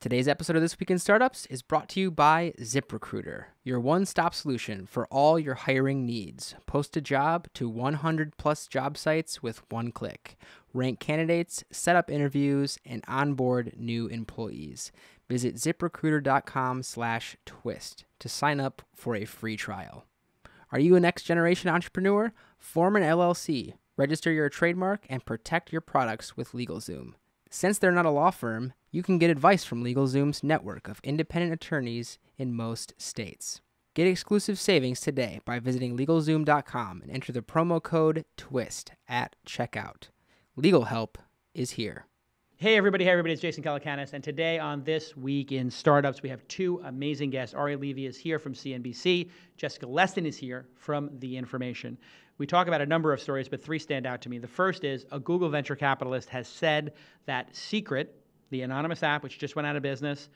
Today's episode of This Week in Startups is brought to you by ZipRecruiter, your one-stop solution for all your hiring needs. Post a job to 100 plus job sites with one click. Rank candidates, set up interviews, and onboard new employees. Visit ZipRecruiter.com/twist to sign up for a free trial. Are you a next-generation entrepreneur? Form an LLC, register your trademark, and protect your products with LegalZoom. Since they're not a law firm, you can get advice from LegalZoom's network of independent attorneys in most states. Get exclusive savings today by visiting LegalZoom.com and enter the promo code TWIST at checkout. Legal help is here. Hey everybody, it's Jason Calacanis, and today on This Week in Startups, we have two amazing guests. Ari Levy is here from CNBC. Jessica Leston is here from The Information. We talk about a number of stories, but three stand out to me. The first is a Google venture capitalist has said that Secret, the anonymous app which just went out of business,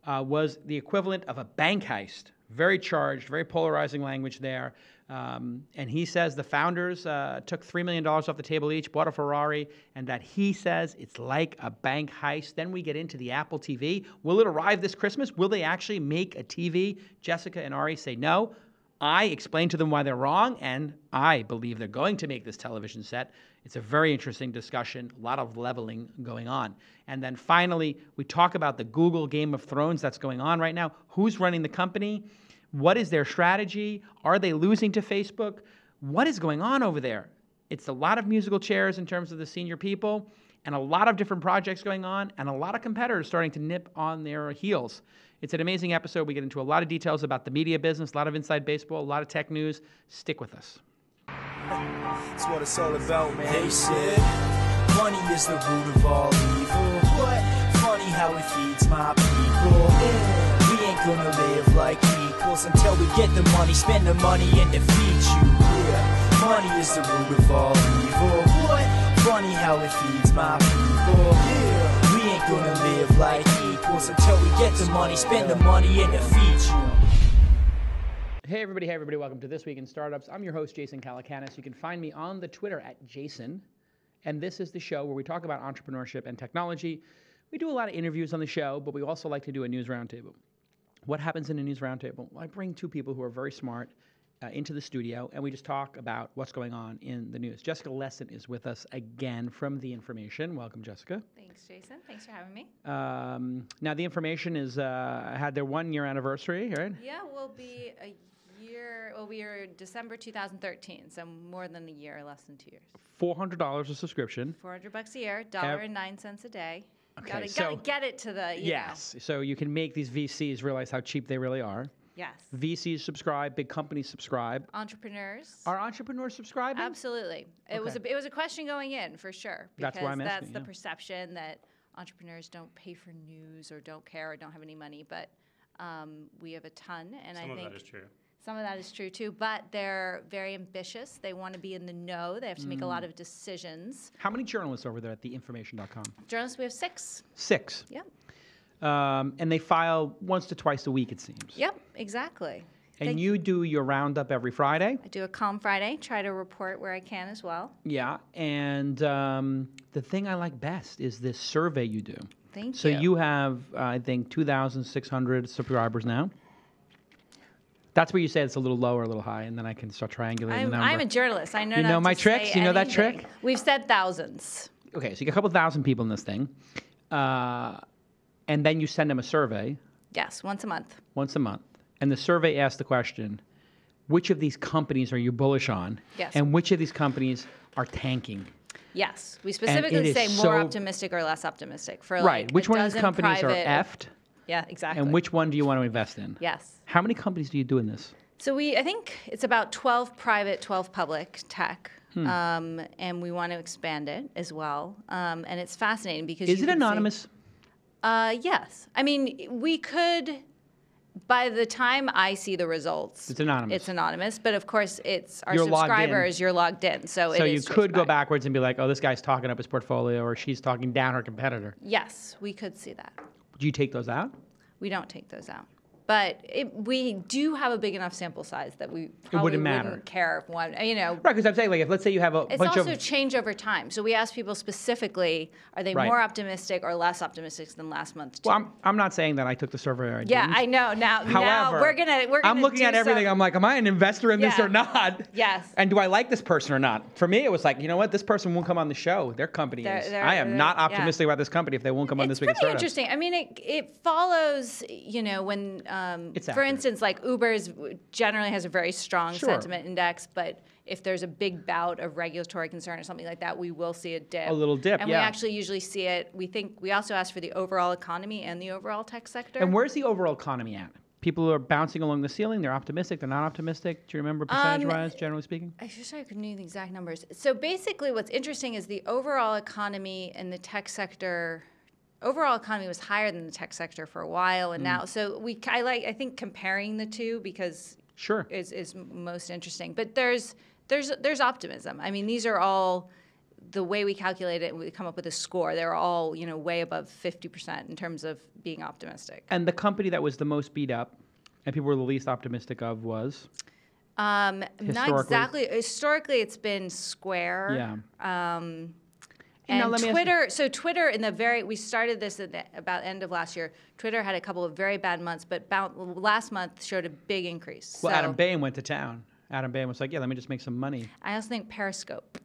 was the equivalent of a bank heist. Very charged, very polarizing language there. And he says the founders took $3 million off the table each, bought a Ferrari, and that he says it's like a bank heist. Then we get into the Apple TV. Will it arrive this Christmas? Will they actually make a TV? Jessica and Ari say no. I explain to them why they're wrong, and I believe they're going to make this television set. It's a very interesting discussion, a lot of leveling going on. And then finally, we talk about the Google Game of Thrones that's going on right now. Who's running the company? What is their strategy? Are they losing to Facebook? What is going on over there? It's a lot of musical chairs in terms of the senior people, and a lot of different projects going on, and a lot of competitors starting to nip on their heels. It's an amazing episode. We get into a lot of details about the media business, a lot of inside baseball, a lot of tech news. Stick with us. That's what it's all about, man. They said money is the root of all evil. What? Funny how it feeds my people. Yeah. We ain't gonna live like equals until we get the money, spend the money, and defeat you. Yeah. Money is the root of all evil. What? Funny how it feeds my people. Yeah. We ain't gonna live like equals until we get the money, spend the money, and defeat you. Hey everybody, welcome to This Week in Startups. I'm your host, Jason Calacanis. You can find me on the Twitter at Jason, and this is the show where we talk about entrepreneurship and technology. We do a lot of interviews on the show, but we also like to do a news roundtable. What happens in a news roundtable? Well, I bring two people who are very smart into the studio, and we just talk about what's going on in the news. Jessica Leston is with us again from The Information. Welcome, Jessica. Thanks, Jason. Thanks for having me. Now, The Information is had their 1 year anniversary, right? Yeah, we'll be December 2013, so more than a year, less than 2 years. $400 a subscription. $400 a year, $1.09 a day. Okay, gotta get it to the, yes, so you can make these VCs realize how cheap they really are. Yes. VCs subscribe, big companies subscribe. Entrepreneurs. Are entrepreneurs subscribing? Absolutely. It was a question going in, for sure. That's why I'm asking. That's the perception that entrepreneurs don't pay for news or don't care or don't have any money, but we have a ton, and I think some of that is true. Some of that is true too, but they're very ambitious. They want to be in the know. They have to make a lot of decisions. How many journalists over there at theinformation.com? Journalists, we have 6. 6? Yep. And they file once to twice a week, it seems. Yep, exactly. And you do your roundup every Friday? I do a Calm Friday, try to report where I can as well. Yeah, and the thing I like best is this survey you do. Thank you. So you have, I think, 2,600 subscribers now. That's where you say it's a little low or a little high, and then I can start triangulating the number. I'm a journalist. I know. You know my tricks? You know that trick? We've said thousands. Okay, so you got a couple thousand people in this thing, and then you send them a survey. Yes, once a month. Once a month, and the survey asks the question: which of these companies are you bullish on? Yes. And which of these companies are tanking? Yes, we specifically say more optimistic or less optimistic for right. Like which one of these companies are effed? Yeah, exactly. And which one do you want to invest in? Yes. How many companies do you do in this? So I think it's about 12 private, 12 public tech, and we want to expand it as well. And it's fascinating because is it anonymous? Yes. I mean, we could. By the time I see the results, it's anonymous. It's anonymous, but of course, it's our subscribers. You're logged in, so you could go backwards and be like, "Oh, this guy's talking up his portfolio, or she's talking down her competitor." Yes, we could see that. Do you take those out? We don't take those out. But we do have a big enough sample size that we probably wouldn't care if one, Right, because I'm saying, like, if let's say you have a it's bunch of... also change over time. So we ask people specifically, are they more optimistic or less optimistic than last month? Well, I'm not saying that I took the survey. Yeah, I know. Now we're gonna I'm looking at everything. I'm like, am I an investor in this or not? Yes. And do I like this person or not? For me, it was like, you know what? This person won't come on the show. Their company is. I am not optimistic about this company if they won't come on this week. It's pretty interesting. I mean, it follows, when, for instance, like Uber generally has a very strong sentiment index, but if there's a big bout of regulatory concern or something like that, we will see a dip. A little dip, and we actually usually see it. We also ask for the overall economy and the overall tech sector. And where's the overall economy at? People are bouncing along the ceiling. They're optimistic. They're not optimistic. Do you remember percentage-wise, generally speaking? I wish I could know the exact numbers. So basically what's interesting is the overall economy in the tech sector, overall economy was higher than the tech sector for a while, and now, so I think comparing the two because is most interesting. But there's optimism. I mean, these are all, the way we calculate it, we come up with a score. They're all, way above 50% in terms of being optimistic. And the company that was the most beat up and people were the least optimistic of was? Not exactly. Historically, it's been Square. Yeah. And Twitter, so Twitter we started this at about end of last year. Twitter had a couple of very bad months, but last month showed a big increase. Well, Adam Bain went to town. Adam Bain was like, yeah, let me just make some money. I also think Periscope,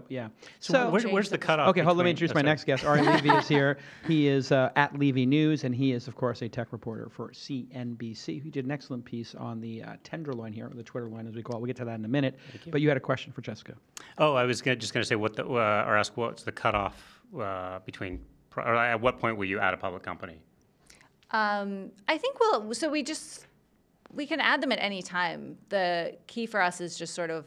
yeah. So where's the cutoff? Okay, let me introduce my next guest. Ari Levy is here. He is at Levy News, and he is, of course, a tech reporter for CNBC. He did an excellent piece on the Tenderloin here, or the Twitter line, as we call it. We'll get to that in a minute. But you had a question for Jessica. Oh, I was just going to say, or ask what's the cutoff between, or at what point will you add a public company? I think we can add them at any time. The key for us is just sort of,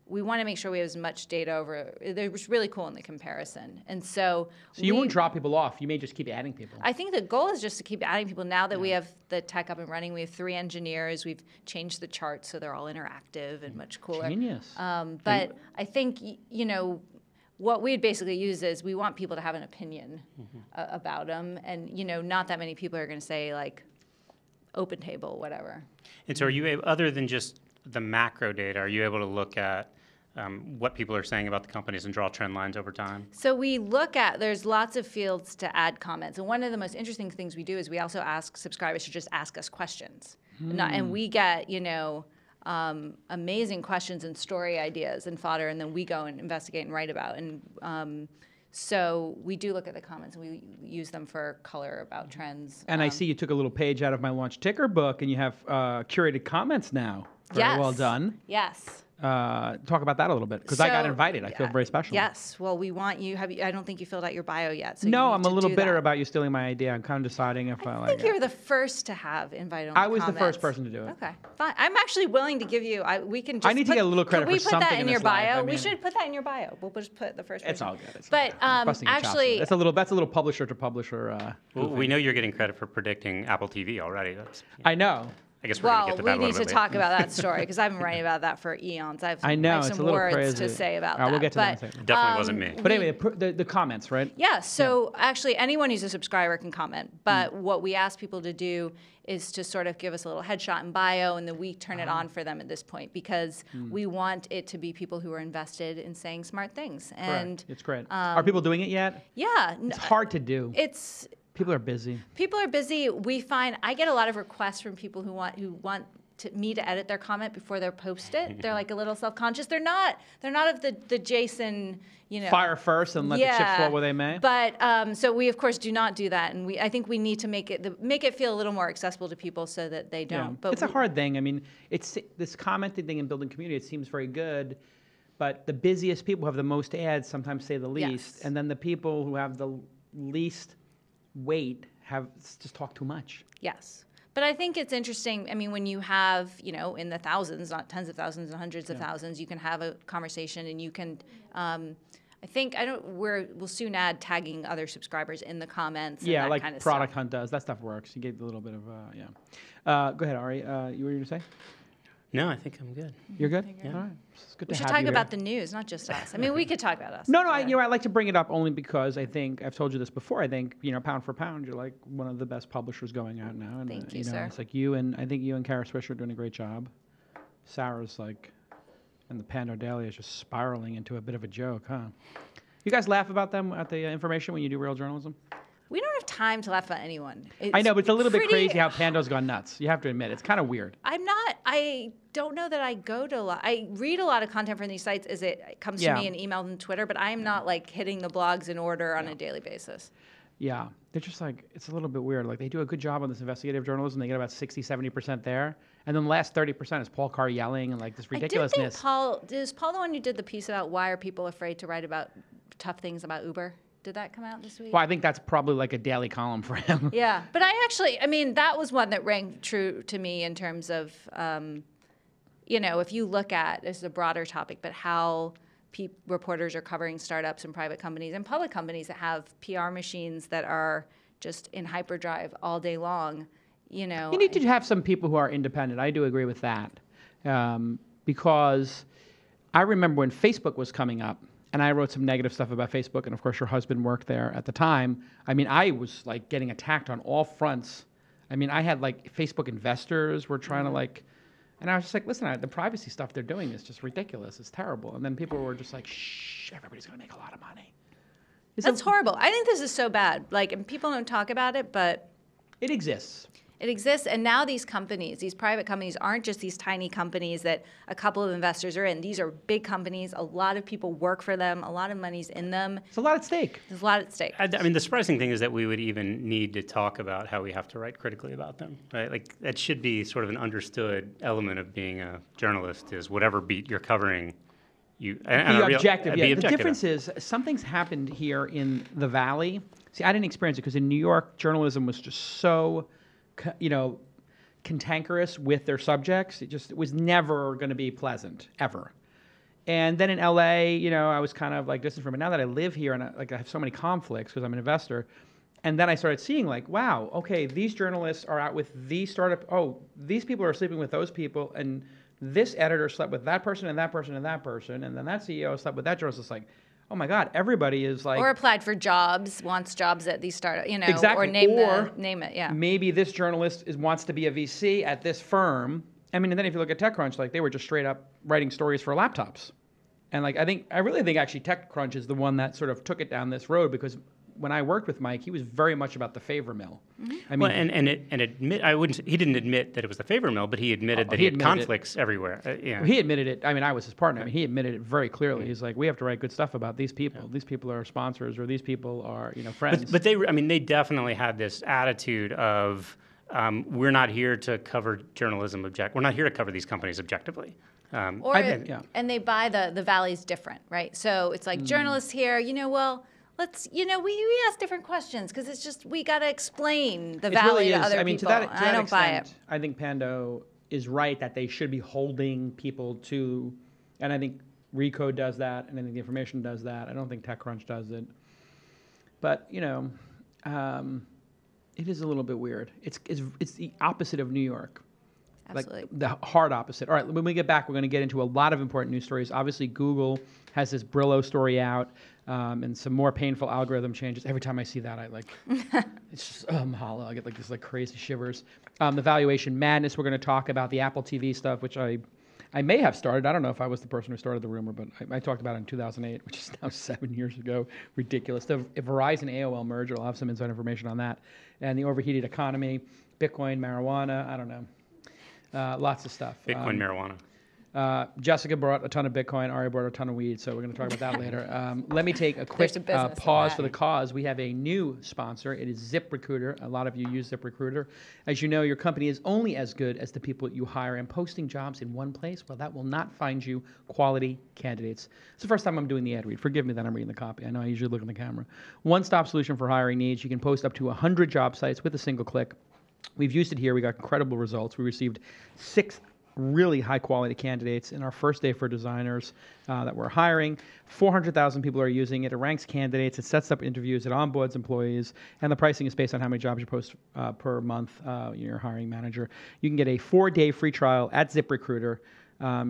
we want to make sure we have as much data over. They're really cool in the comparison, and so you won't drop people off. You may just keep adding people. I think the goal is just to keep adding people. Now that we have the tech up and running, we have 3 engineers. We've changed the charts so they're all interactive and much cooler. Genius. But I think what we'd basically use is we want people to have an opinion about them, and not that many people are going to say like open table, whatever. And so, are you able, other than just the macro data, are you able to look at what people are saying about the companies and draw trend lines over time? So we look at, there's lots of fields to add comments. And one of the most interesting things we do is we also ask subscribers to just ask us questions. And we get, amazing questions and story ideas and fodder, and then we go and investigate and write about. And so we do look at the comments, and we use them for color about trends. And I see you took a little page out of my Launch Ticker book, and you have curated comments now. Very well done. Yes. Talk about that a little bit, because I got invited. I feel very special. Yes. Well, we want you. I don't think you filled out your bio yet. So no, I'm a little bitter about you stealing my idea. I'm kind of deciding if I like it. I think you're the first to have invited on I was the first person to do it. Okay, fine. I'm actually willing to give you. We can just. I need to get a little credit for something. Can we put that in your bio? I mean, we should put that in your bio. We'll just put the first person. It's all good. But actually, that's a little publisher to publisher. Well, we know you're getting credit for predicting Apple TV already. I know. I guess we're going to get to that a little bit we need to talk about that story because I've been writing about that for eons. I have some words to say about that. We'll get to that in a second. It definitely wasn't me. But anyway, the comments, right? Yeah. So actually, anyone who's a subscriber can comment. But what we ask people to do is to sort of give us a little headshot and bio, and then we turn it on for them at this point because we want it to be people who are invested in saying smart things. And it's great. Are people doing it yet? Yeah. It's hard to do. People are busy. People are busy. We find I get a lot of requests from people who want me to edit their comment before they post it. They're like a little self-conscious. They're not of the Jason, fire first and let the chips fall where they may. But so we of course do not do that, and I think we need to make it feel a little more accessible to people so that they don't. Yeah. But it's a hard thing. I mean, it's this commenting thing and building community. It seems very good. But the busiest people who have the most ads sometimes say the least, and then the people who have the least weight have just talk too much. Yes. But I think it's interesting. I mean, when you have, in the thousands, not tens of thousands and hundreds of thousands, you can have a conversation and you can, we'll soon add tagging other subscribers in the comments. Yeah, and that like kind of Product stuff. Hunt does. That stuff works. You get a little bit of, Go ahead, Ari. You were going to say? No, I think I'm good. You're good? Yeah. All right. It's good We to should have talk you here. about the news, not just us. I mean, we could talk about us. No, Yeah. I like to bring it up only because I think I've told you this before. I think pound for pound, you're like one of the best publishers going out now. And, Thank you, sir. It's like you and I think you and Kara Swisher are doing a great job. Sarah's like, and the Pando Daily is just spiraling into a bit of a joke, huh? You guys laugh about them at the information when you do real journalism? We don't have time to laugh at anyone. I know, but it's a little bit pretty- crazy how Pando's gone nuts. You have to admit, it's kind of weird. I don't know that I go to a lot. I read a lot of content from these sites as it comes to Yeah. me in email and Twitter, but I'm not like hitting the blogs in order on a daily basis. Yeah, they're just like, it's a little bit weird. Like, they do a good job on this investigative journalism. They get about 60, 70% there. And then the last 30% is Paul Carr yelling and like this I did ridiculousness. think is Paul the one who did the piece about why are people afraid to write about tough things about Uber? Did that come out this week? Well, I think that's probably like a daily column for him. Yeah, but I mean, that was one that rang true to me in terms of, if you look at, this is a broader topic, but how reporters are covering startups and private companies and public companies that have PR machines that are just in hyperdrive all day long, You need to have some people who are independent. I do agree with that. Because I remember when Facebook was coming up, and I wrote some negative stuff about Facebook, and of course your husband worked there at the time. I mean, I was like getting attacked on all fronts. I mean, I had like Facebook investors were trying to like, and I was just like, listen, the privacy stuff they're doing is just ridiculous. It's terrible. And then people were just like, shh, everybody's going to make a lot of money. That's horrible. I think this is so bad. Like, and people don't talk about it, but it exists. It exists, and now these companies, these private companies, aren't just these tiny companies that a couple of investors are in. These are big companies. A lot of people work for them. A lot of money's in them. It's a lot at stake. There's a lot at stake. I mean, the surprising thing is that we would even need to talk about how we have to write critically about them, right? Like, that should be sort of an understood element of being a journalist is whatever beat you're covering, be objective. Be The objective. difference is something's happened here in the Valley. See, I didn't experience it because in New York, journalism was just so cantankerous with their subjects. It was never going to be pleasant, ever. And then in LA, I was kind of like distant from it. Now that I live here and I have so many conflicts because I'm an investor, and then I started seeing like, wow, okay, these journalists are out with these startup. Oh, these people are sleeping with those people, and this editor slept with that person and that person and that person, and then that CEO slept with that journalist. It's like, oh my God, everybody is like, or applied for jobs, wants jobs at these startups, exactly. or name it, yeah. Maybe this journalist wants to be a VC at this firm. I mean, and then if you look at TechCrunch, like they were just straight up writing stories for laptops. And like, I really think actually TechCrunch is the one that sort of took it down this road because when I worked with Mike, he was very much about the favor mill. Mm-hmm. I mean, he didn't admit that it was the favor mill, but he admitted that he had conflicts everywhere. Well, he admitted it. I mean, I was his partner. I mean, he admitted it very clearly. He's like, we have to write good stuff about these people. Yeah. These people are sponsors, or these people are, friends. But they definitely had this attitude of, we're not here to cover journalism we're not here to cover these companies objectively. And they buy the Valley's different, right? So it's like journalists here, let's, we ask different questions because it's just, we got to explain the Valley to other people. To that I don't buy it. I think Pando is right that they should be holding people to, and I think Recode does that, and I think the information does that. I don't think TechCrunch does it. But, it is a little bit weird. It's the opposite of New York. Absolutely. Like the hard opposite. All right, when we get back, we're going to get into a lot of important news stories. Obviously, Google has this Brillo story out and some more painful algorithm changes. Every time I see that, I it's just, mahalo. I get like this like crazy shivers. The valuation madness. We're going to talk about the Apple TV stuff, which I may have started. I don't know if I was the person who started the rumor, but I talked about it in 2008, which is now 7 years ago. Ridiculous. The Verizon AOL merger. I'll have some inside information on that. And the overheated economy, Bitcoin, marijuana. I don't know. Lots of stuff. Bitcoin, marijuana. Jessica brought a ton of Bitcoin. Ari brought a ton of weed, so we're going to talk about that later. Let me take a quick pause for the cause. We have a new sponsor. It is ZipRecruiter. A lot of you use ZipRecruiter. As you know, your company is only as good as the people you hire, and posting jobs in one place, well, that will not find you quality candidates. It's the first time I'm doing the ad read. Forgive me that I'm reading the copy. I know I usually look in the camera. One-stop solution for hiring needs. You can post up to 100 job sites with a single click. We've used it here. We got incredible results. We received really high-quality candidates in our first day for designers that we're hiring. 400,000 people are using it. It ranks candidates. It sets up interviews. It onboards employees. And the pricing is based on how many jobs you post per month, your hiring manager. You can get a 4-day free trial at ZipRecruiter.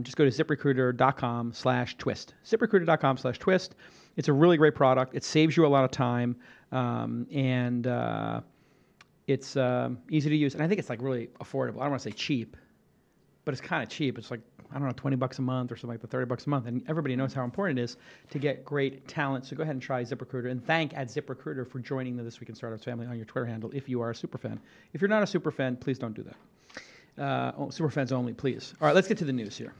Just go to ZipRecruiter.com/twist. ZipRecruiter.com/twist. It's a really great product. It saves you a lot of time, and it's easy to use. And I think it's like really affordable. I don't want to say cheap, but it's kind of cheap. It's like, I don't know, $20 a month or something like that, $30 a month. And everybody knows how important it is to get great talent. So go ahead and try ZipRecruiter. And thank ZipRecruiter for joining the This Week in Startups family on your Twitter handle if you are a super fan. If you're not a super fan, please don't do that. Super fans only, please. All right, let's get to the news here.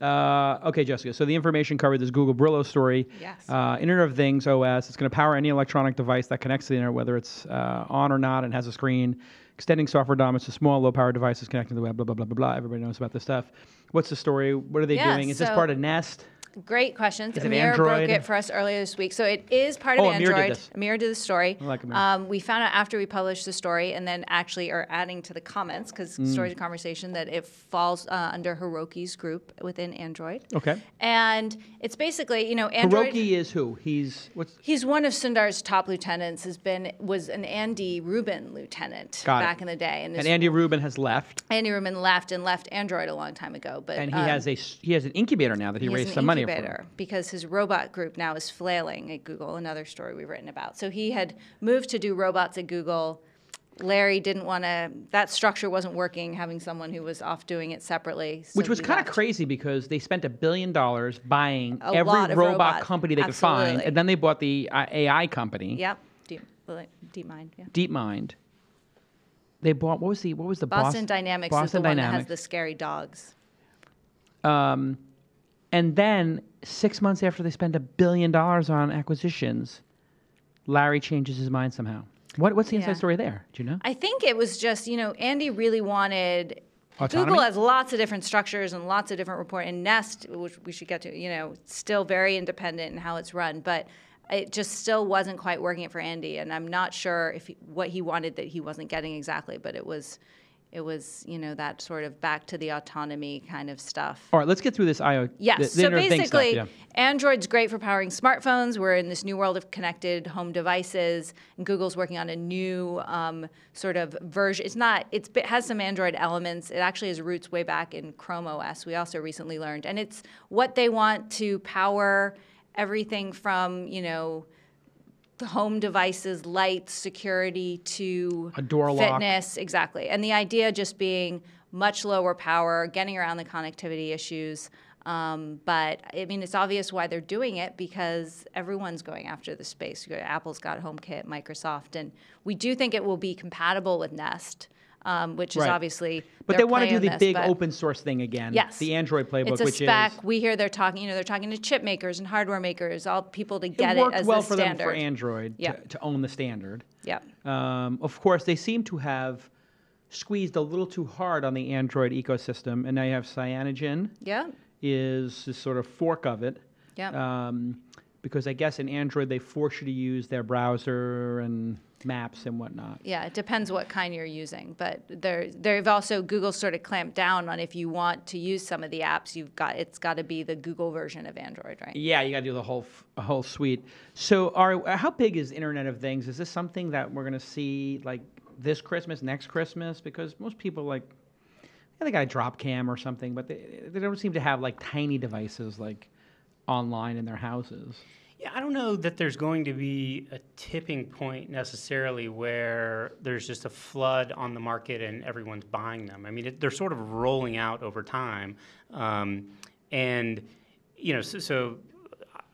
Okay, Jessica. So the information covered this Google Brillo story. Yes. Internet of Things OS. It's going to power any electronic device that connects to the internet, whether it's on or not and has a screen. Extending software dominance to small, low-power devices connecting to the web, blah, blah, blah, blah, blah. Everybody knows about this stuff. What's the story? What are they doing? Is this part of Nest? Great questions. Is it Amir Android? broke it for us earlier this week. So it is part of Amir Android. did this. Amir did the story. I like Amir. We found out after we published the story and then actually are adding to the comments, because Stories of Conversation, that it falls under Hiroki's group within Android. Okay. And it's basically, Android... Hiroki is who? He's one of Sundar's top lieutenants, was an Andy Rubin lieutenant back in the day. And Andy Rubin has left. Andy Rubin left Android a long time ago. But and he has an incubator now that he raised some money for. Because his robot group now is flailing at Google, another story we've written about. So he had moved to do robots at Google. Larry didn't want to, that structure wasn't working, having someone who was off doing it separately. So which was kind of crazy because they spent $1 billion buying every lot of robot robots. company they could find. And then they bought the AI company. Yep. DeepMind. Yeah. DeepMind. They bought, what was the Boston Dynamics is the one that has the scary dogs. And then 6 months after they spend $1 billion on acquisitions, Larry changes his mind somehow. What's the inside story there? Do you know? I think it was just, Andy really wanted... Autonomy? Google has lots of different structures and lots of different reporting. And Nest, which we should get to, still very independent in how it's run. But it just still wasn't quite working for Andy. And I'm not sure what he wanted that he wasn't getting exactly. But it was that sort of back to the autonomy kind of stuff. All right, let's get through this IoT. Yes, so basically, Android's great for powering smartphones. We're in this new world of connected home devices, and Google's working on a new sort of version. It has some Android elements. It actually has roots way back in Chrome OS, we also recently learned. And it's what they want to power everything from, home devices, lights, security, to a door fitness, exactly. And the idea just being much lower power, getting around the connectivity issues. But I mean, it's obvious why they're doing it, because everyone's going after the space. Apple's got HomeKit, Microsoft, and we do think it will be compatible with Nest. Which is obviously, but they want to do the big open source thing again. Yes, the Android playbook, it's a spec. We hear they're talking to chip makers and hardware makers, all people to get it as well the for standard. Them for Android to own the standard. Yep. Of course, they seem to have squeezed a little too hard on the Android ecosystem, and now you have Cyanogen. Yeah. Is this sort of fork of it. Yeah. Because I guess in Android they force you to use their browser and maps and whatnot. Yeah, it depends what kind you're using, but they've also, Google sort of clamped down on, if you want to use some of the apps, it's got to be the Google version of Android, right? Yeah, you got to do the whole suite. So, how big is Internet of Things? Is this something that we're going to see like this Christmas, next Christmas? Because most people they got a drop cam or something, but they don't seem to have like tiny devices like online in their houses. Yeah, I don't know that there's going to be a tipping point necessarily where there's just a flood on the market and everyone's buying them. I mean, they're sort of rolling out over time. And, so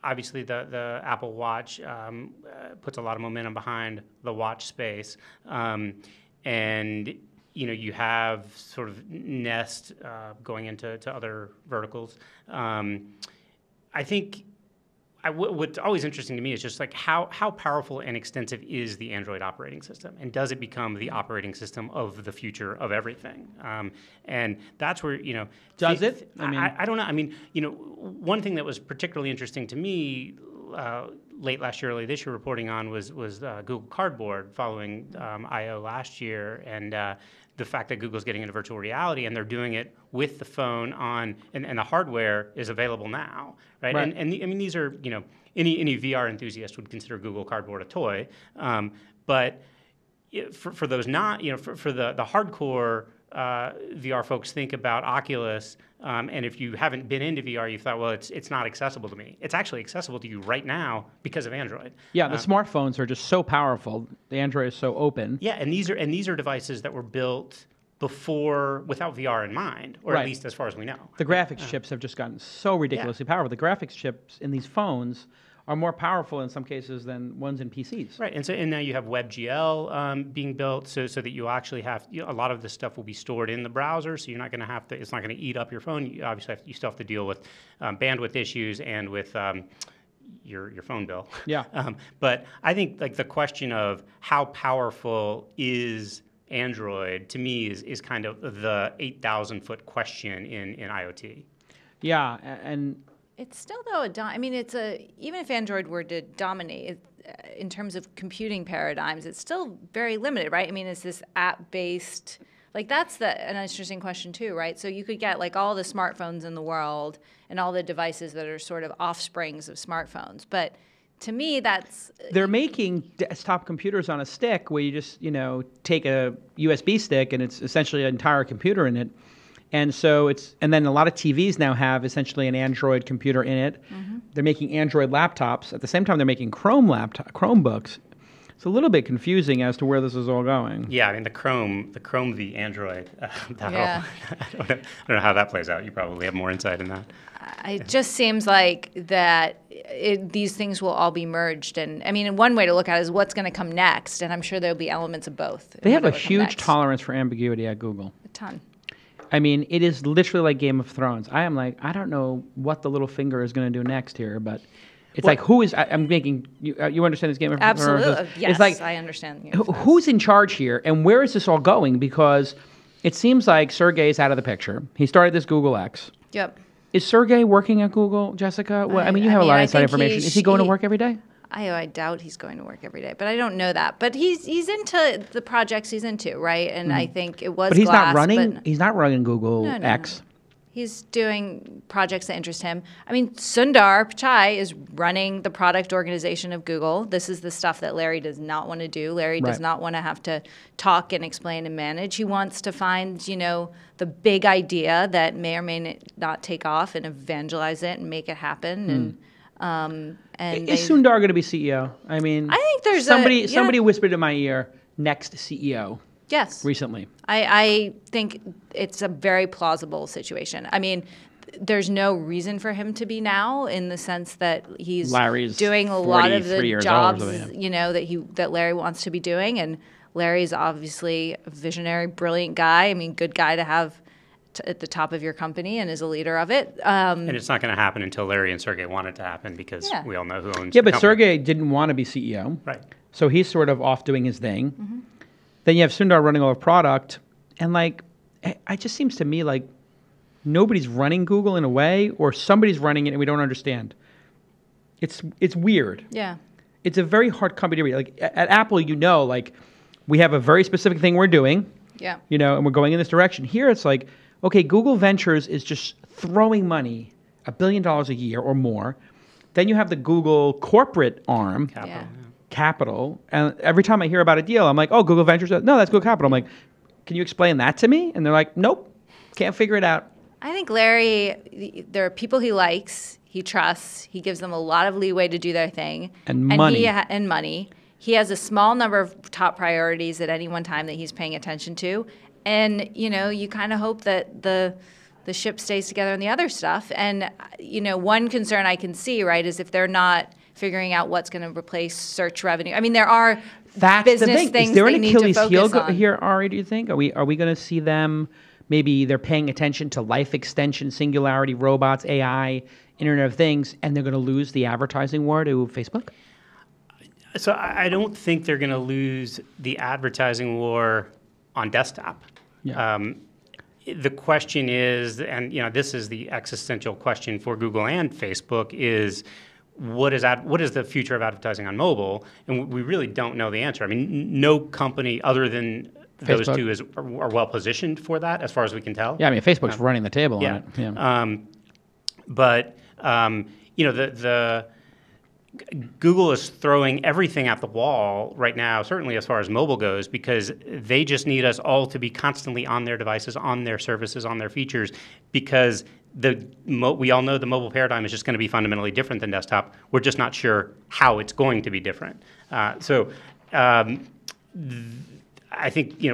obviously the Apple Watch puts a lot of momentum behind the watch space. And, you have sort of Nest going into other verticals. I think what's always interesting to me is just like how powerful and extensive is the Android operating system, and does it become the operating system of the future of everything? And that's where does it? I don't know. I mean, one thing that was particularly interesting to me late last year, early this year, reporting on was Google Cardboard following I/O last year, and the fact that Google's getting into virtual reality and they're doing it with the phone on, and the hardware is available now, right? Right. And I mean, these are, any VR enthusiast would consider Google Cardboard a toy, but for those not, for the hardcore VR folks, think about Oculus, and if you haven't been into VR, you thought, well, it's not accessible to me. It's actually accessible to you right now because of Android. Yeah, the smartphones are just so powerful. The Android is so open. Yeah, and these are devices that were built without VR in mind, or Right. at least as far as we know. The graphics chips have just gotten so ridiculously powerful. The graphics chips in these phones are more powerful in some cases than ones in PCs. Right, and now you have WebGL being built so that you actually have, a lot of this stuff will be stored in the browser, so you're not going to have to, it's not going to eat up your phone. You obviously you still have to deal with bandwidth issues and with your phone bill. Yeah. But I think like the question of how powerful is Android, to me, is kind of the 8,000-foot question in IoT. Yeah, and It's still though even if Android were to dominate in terms of computing paradigms, it's still very limited, right? I mean, it's this app-based, like that's an interesting question too, right? So you could get like all the smartphones in the world and all the devices that are sort of offsprings of smartphones, but to me, they're making desktop computers on a stick where you just, take a USB stick and it's essentially an entire computer in it. And so and then a lot of TVs now have essentially an Android computer in it. Mm-hmm. They're making Android laptops. At the same time, they're making Chromebooks. It's a little bit confusing as to where this is all going. Yeah, I mean, the Chrome v. Android. Yeah. I don't know how that plays out. You probably have more insight in that. It just seems like that these things will all be merged. And I mean, one way to look at it is what's going to come next. And I'm sure there'll be elements of both. They have a whatever comes huge next. tolerance for ambiguity at Google. A ton. I mean, it is literally like Game of Thrones. I am like, I don't know what the little finger is going to do next here, but it's like, who is, I'm making, you understand this Game of Thrones? Absolutely. Yes, it's like, I understand. Who's in charge here, and where is this all going? Because it seems like Sergey's out of the picture. He started this Google X. Yep. Is Sergey working at Google, Jessica? Well, you have a lot of inside information. Is he going to work every day? I doubt he's going to work every day, but I don't know that. But he's into the projects he's into, right? And I think it was. But he's Glass, not running. but He's not running Google X. No. He's doing projects that interest him. I mean, Sundar Pichai is running the product organization of Google. This is the stuff that Larry does not want to do. Larry does not want to have to talk and explain and manage. He wants to find, the big idea that may or may not take off and evangelize it and make it happen. And is Sundar going to be CEO? I mean, I think there's somebody whispered in my ear, next CEO. Yes. Recently. I think it's a very plausible situation. I mean, there's no reason for him to be now in the sense that he's doing a lot of the jobs, that Larry wants to be doing. And Larry's obviously a visionary, brilliant guy. I mean, good guy to have at the top of your company and is a leader of it. And it's not going to happen until Larry and Sergey want it to happen because we all know who owns the company. But Sergey didn't want to be CEO. Right. So he's sort of off doing his thing. Mm-hmm. Then you have Sundar running all the product. And it just seems to me like nobody's running Google in a way, or somebody's running it and we don't understand. It's weird. Yeah. It's a very hard company to read. Like at Apple, we have a very specific thing we're doing. Yeah. And we're going in this direction. Here it's like, okay, Google Ventures is just throwing money, $1 billion a year or more. Then you have the Google corporate arm, Capital. And every time I hear about a deal, I'm like, oh, Google Ventures? No, that's Google Capital. I'm like, can you explain that to me? And they're like, nope, can't figure it out. I think Larry, there are people he likes, he trusts, he gives them a lot of leeway to do their thing. And money. And money. He has a small number of top priorities at any one time that he's paying attention to. And, you kind of hope that the ship stays together on the other stuff. And, one concern I can see, right, is if they're not figuring out what's going to replace search revenue. I mean, there are business things they need to focus on. Is there an Achilles heel here, Ari, do you think? Are we going to see them, maybe they're paying attention to life extension, singularity, robots, AI, Internet of Things, and they're going to lose the advertising war to Facebook? So I don't think they're going to lose the advertising war on desktop. Yeah. The question is, and this is the existential question for Google and Facebook, is what is the future of advertising on mobile? And we really don't know the answer. I mean, no company other than those two are well positioned for that, as far as we can tell. Yeah, I mean, Facebook's running the table on it. Yeah. But the Google is throwing everything at the wall right now, certainly as far as mobile goes, because they just need us all to be constantly on their devices, on their services, on their features, because we all know the mobile paradigm is just going to be fundamentally different than desktop. We're just not sure how it's going to be different. I think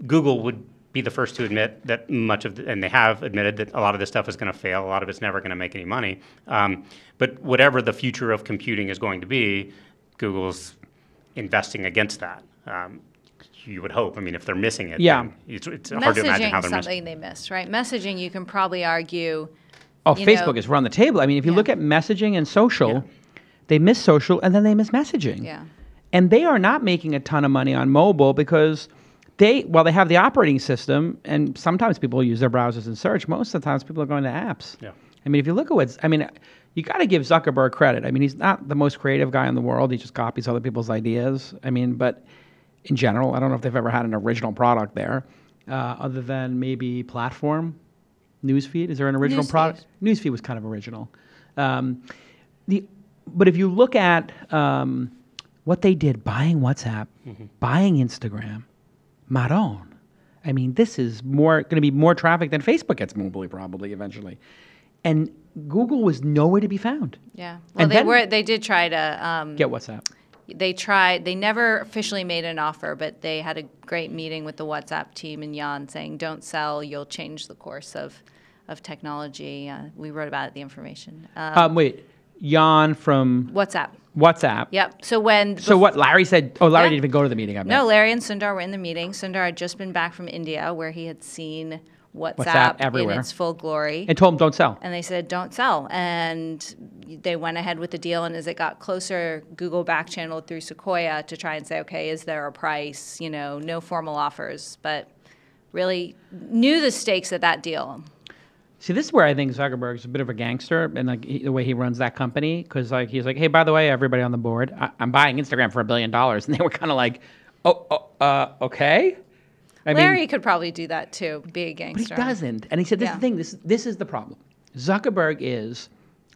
Google would be the first to admit that and they have admitted that a lot of this stuff is going to fail. A lot of it's never going to make any money. But whatever the future of computing is going to be, Google's investing against that. You would hope. I mean, if they're missing it, then it's hard to imagine how they're missing. Messaging is something they missed, right? Messaging, you can probably argue. Facebook has run the table. I mean, if you look at messaging and social, they miss social and then they miss messaging. Yeah. And they are not making a ton of money on mobile because they have the operating system, and sometimes people use their browsers and search. Most of the times people are going to apps. Yeah. I mean, if you look at you got to give Zuckerberg credit. I mean, he's not the most creative guy in the world. He just copies other people's ideas. I mean, but in general, I don't know if they've ever had an original product there, other than maybe platform, Newsfeed. Is there an original product? Newsfeed was kind of original. But if you look at what they did, buying WhatsApp, buying Instagram, Maron. I mean, this is going to be more traffic than Facebook gets mobilely, probably eventually. And Google was nowhere to be found. Yeah. Well, they did try to get WhatsApp. They tried. They never officially made an offer, but they had a great meeting with the WhatsApp team and Jan saying, "Don't sell. You'll change the course of technology." We wrote about it, the information. Wait, Jan from WhatsApp. Yep. So what Larry said? Oh, Larry didn't even go to the meeting. I bet. No, Larry and Sundar were in the meeting. Sundar had just been back from India, where he had seen WhatsApp everywhere in its full glory. And told him, don't sell. And they said, don't sell. And they went ahead with the deal. And as it got closer, Google backchanneled through Sequoia to try and say, okay, is there a price? No formal offers. But really knew the stakes of that deal. See, this is where I think Zuckerberg's a bit of a gangster, and the way he runs that company, because he's like, hey, by the way, everybody on the board, I'm buying Instagram for $1 billion, and they were kind of like, okay. Larry could probably do that too, be a gangster. But he doesn't, and he said, this is the thing. This is the problem. Zuckerberg is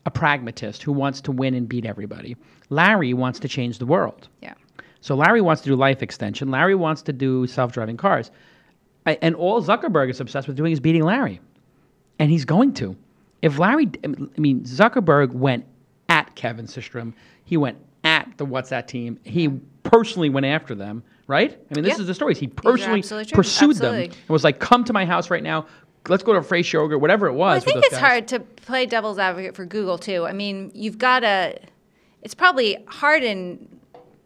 a pragmatist who wants to win and beat everybody. Larry wants to change the world. Yeah. So Larry wants to do life extension. Larry wants to do self-driving cars, and all Zuckerberg is obsessed with doing is beating Larry. And he's going to. If Larry, Zuckerberg went at Kevin Systrom. He went at the WhatsApp team. He personally went after them, right? I mean, this is the story. He personally pursued them and was like, come to my house right now. Let's go to a Fresh Yogurt, whatever it was. Well, I think it's hard to play devil's advocate for Google, too. I mean, you've got to, it's probably hard in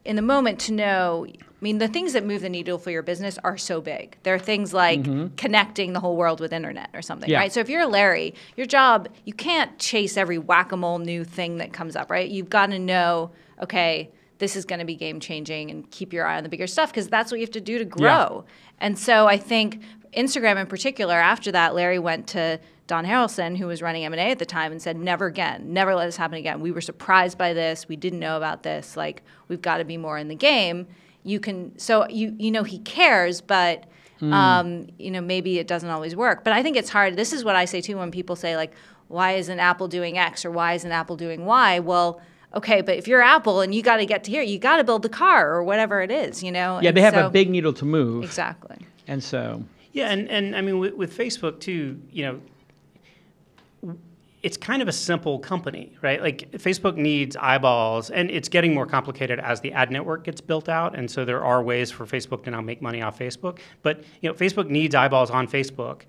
the moment to know. I mean, the things that move the needle for your business are so big. There are things like connecting the whole world with internet or something, right? So if you're a Larry, your job, you can't chase every whack-a-mole new thing that comes up, right? You've got to know, okay, this is going to be game-changing, and keep your eye on the bigger stuff, because that's what you have to do to grow. Yeah. And so I think Instagram in particular, after that, Larry went to Don Harrelson, who was running M&A at the time, and said, never again, never let this happen again. We were surprised by this. We didn't know about this. Like, we've got to be more in the game. You he cares, but maybe it doesn't always work. But I think it's hard. This is what I say too when people say, like, why isn't Apple doing X or why isn't Apple doing Y? Well, okay, but if you're Apple and you got to get to here, you got to build the car or whatever it is, Yeah, and they have a big needle to move. Exactly. And so. Yeah, and I mean with Facebook too, it's kind of a simple company, right? Like Facebook needs eyeballs, and it's getting more complicated as the ad network gets built out. And so there are ways for Facebook to now make money off Facebook. But Facebook needs eyeballs on Facebook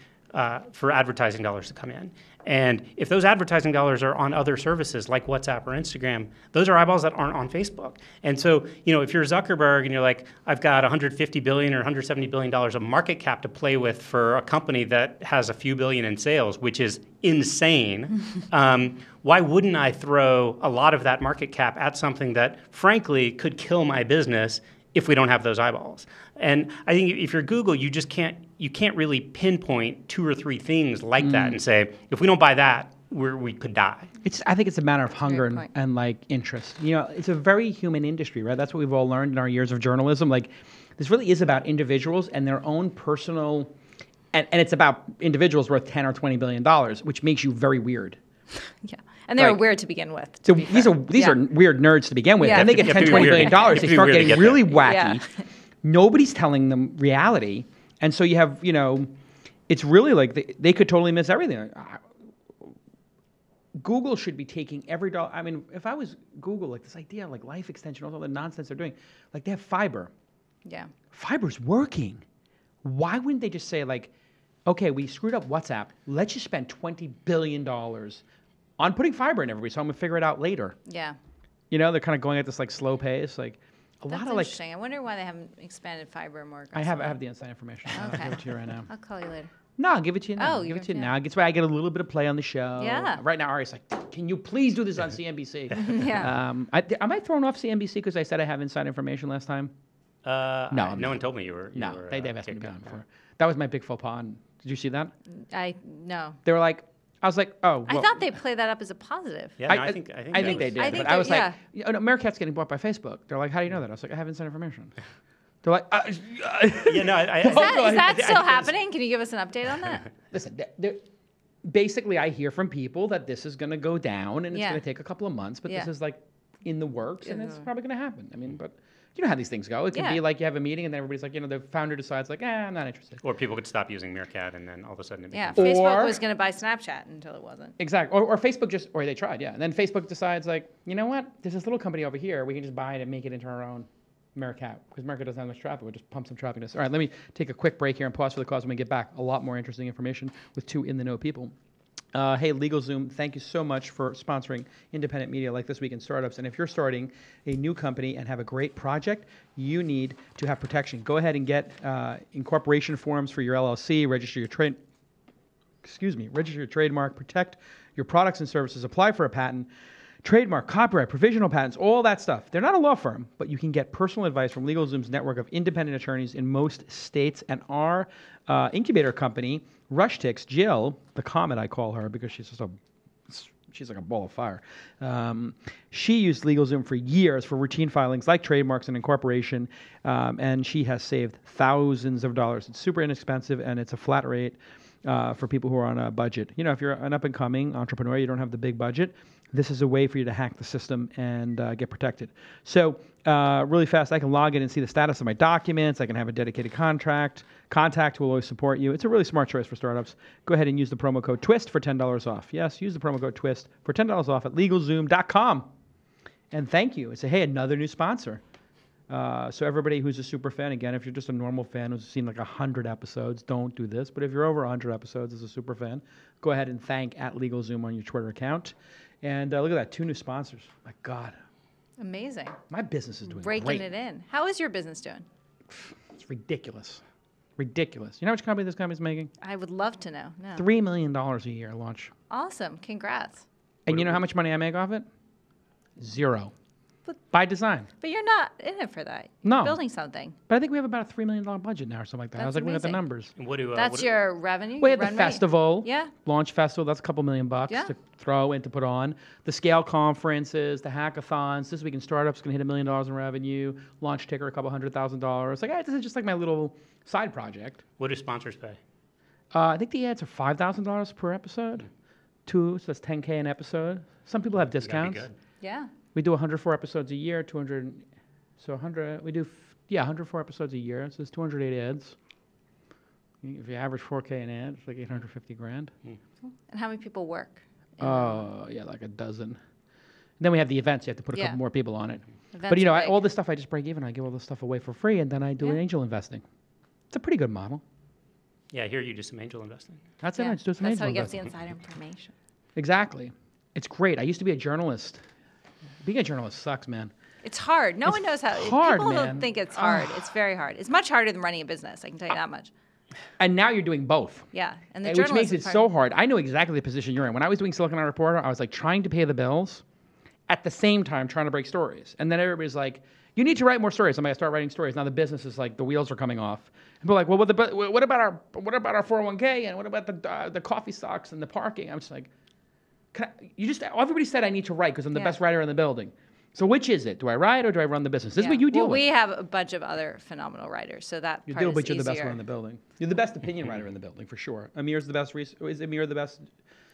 for advertising dollars to come in. And if those advertising dollars are on other services like WhatsApp or Instagram, those are eyeballs that aren't on Facebook. And so, if you're Zuckerberg and you're like, I've got $150 billion or $170 billion of market cap to play with for a company that has a few billion in sales, which is insane, why wouldn't I throw a lot of that market cap at something that, frankly, could kill my business if we don't have those eyeballs? And I think if you're Google, you can't really pinpoint 2 or 3 things like that and say, if we don't buy that, where we could die. I think it's a matter of hunger point. and like interest. You know, it's a very human industry, right? That's what we've all learned in our years of journalism. Like, this really is about individuals and their own personal, and it's about individuals worth 10 or $20 billion, which makes you very weird. Yeah. And they were Like- weird to begin with. So to be these fair. are weird nerds to begin with. Yeah. Then they get You have 10, to be $20 weird. billion, You have they to be start weird to getting get really there. wacky. Yeah. Nobody's telling them reality. And so you have, you know, it's really like they could totally miss everything. Google should be taking every dollar. I mean, if I was Google, like this idea, like life extension, all the nonsense they're doing, like they have fiber. Yeah. Fiber's working. Why wouldn't they just say, like, okay, we screwed up WhatsApp. Let's just spend $20 billion on putting fiber in everybody, so I'm going to figure it out later. Yeah. You know, they're kind of going at this, like, slow pace. Like, a That's lot of, like, interesting. I wonder why they haven't expanded fiber more. I have aggressively. the inside information. I'll Okay. give it to you right now. I'll call you later. No, I'll give it to you now. Oh, give it to you yeah. now. That's why I get a little bit of play on the show. Yeah. Right now, Ari's like, can you please do this on CNBC? Yeah. Am I thrown off CNBC because I said I have inside information last time? No, I'm no not. one told me you were. No, they've asked me kicked to out. go on for. That was my big faux pas. Did you see that? No. They were like, I was like, oh. I well, thought they play that up as a positive. Yeah, no, I think I that think they was- did. I think But I was that- like, no, Meerkat's getting bought by Facebook. They're like, how do you know that? I was like, I have inside information. They're like, Yeah, no, I Is that I still think it's- happening? Can you give us an update on that? listen, basically, I hear from people that this is going to go down and it's Yeah. going to take a couple of months, but Yeah. this is like in the works and it's Mhm. probably going to happen. I mean, but you know how these things go. It can Yeah. be like you have a meeting and then everybody's like, you know, the founder decides like, I'm not interested. Or people could stop using Meerkat, and then all of a sudden it Yeah. becomes- Facebook Or- was going to buy Snapchat until it wasn't. Exactly. Or Facebook or they tried, yeah. And then Facebook decides like, you know what? There's this little company over here. We can just buy it and make it into our own Meerkat because Meerkat doesn't have much traffic. We'll just pump some traffic. All right, let me take a quick break here and pause for the cause when we get back. A lot more interesting information with two in-the-know people. Hey, LegalZoom, thank you so much for sponsoring independent media like This Week in Startups. And if you're starting a new company and have a great project, you need to have protection. Go ahead and get incorporation forms for your LLC, register your trademark, protect your products and services, apply for a patent, trademark, copyright, provisional patents, all that stuff. They're not a law firm, but you can get personal advice from LegalZoom's network of independent attorneys in most states. And our incubator company, RushTix, Jill, the Comet I call her because she's like a ball of fire. She used LegalZoom for years for routine filings like trademarks and incorporation, and she has saved thousands of dollars. It's super inexpensive, and it's a flat rate for people who are on a budget. You know, if you're an up-and-coming entrepreneur, you don't have the big budget, this is a way for you to hack the system and get protected. So really fast, I can log in and see the status of my documents. I can have a dedicated contact who will always support you. It's a really smart choice for startups. Go ahead and use the promo code TWiST for $10 off. Yes, use the promo code TWiST for $10 off at LegalZoom.com. And thank you. It's another new sponsor. So everybody who's a super fan, again, if you're just a normal fan who's seen like 100 episodes, don't do this. But if you're over 100 episodes as a super fan, go ahead and thank @LegalZoom on your Twitter account. And look at that, 2 new sponsors. My God, Amazing. my business is doing Breaking great. it in. How is your business doing? It's ridiculous. Ridiculous. You know how much company this company's making? I would love to know. No. $3 million a year launch. Awesome. Congrats. And you know how much money I make off it? 0. But- By design. But you're not in it for that. No. You're building something. But I think we have about a $3 million budget now or something like that. I was That's like, look at the amazing. numbers. And what do That's what your revenue? We had the run rate? festival, Yeah. launch festival. That's a couple $1 million Yeah. to throw and to put on. The scale conferences, the hackathons. This Week in Startups going to hit $1 million in revenue. Launch ticker a couple $100,000. Like, this is just like my little side project. what do sponsors pay? I think the ads are $5,000 per episode. 2, so that's $10K an episode. Some people have That'd be discounts. good. Yeah. We do 104 episodes a year. 200. So 100. We do 104 episodes a year. So it's 208 ads. If you average 4K an ad, it's like 850 grand. And how many people work? Oh, yeah, like a dozen. Then we have the events. You have to put a Yeah. couple more people on it. Events But, you know, are big. all this stuff I just break even. I give all this stuff away for free, and then I do Yeah. angel investing. It's a pretty good model. Yeah, here you do some angel investing. That's it. Yeah. I just do some That's angel how he gets the investing. inside information. Exactly. It's great. I used to be a journalist. Being a journalist sucks, man. It's hard. No It's one knows how. hard, People man. don't think it's hard. It's very hard. It's much harder than running a business. I can tell you that much. And now you're doing both. Yeah. And the Which makes journalism it part- so hard. I know exactly the position you're in. When I was doing Silicon Valley Reporter, I was like trying to pay the bills at the same time trying to break stories. And then everybody's like, you need to write more stories. Somebody start writing stories. Now the business is like the wheels are coming off. And people are like, well, what about our 401k and what about the coffee stocks and the parking? I'm just like, Everybody said I need to write because I'm the Yeah. best writer in the building. So which is it? Do I write or do I run the business? This is what you deal well, with. we have a bunch of other phenomenal writers, so that You part do, is but you're the best easier. one in the building. You're the best opinion writer in the building, for sure. Amir's the best. Is Amir the best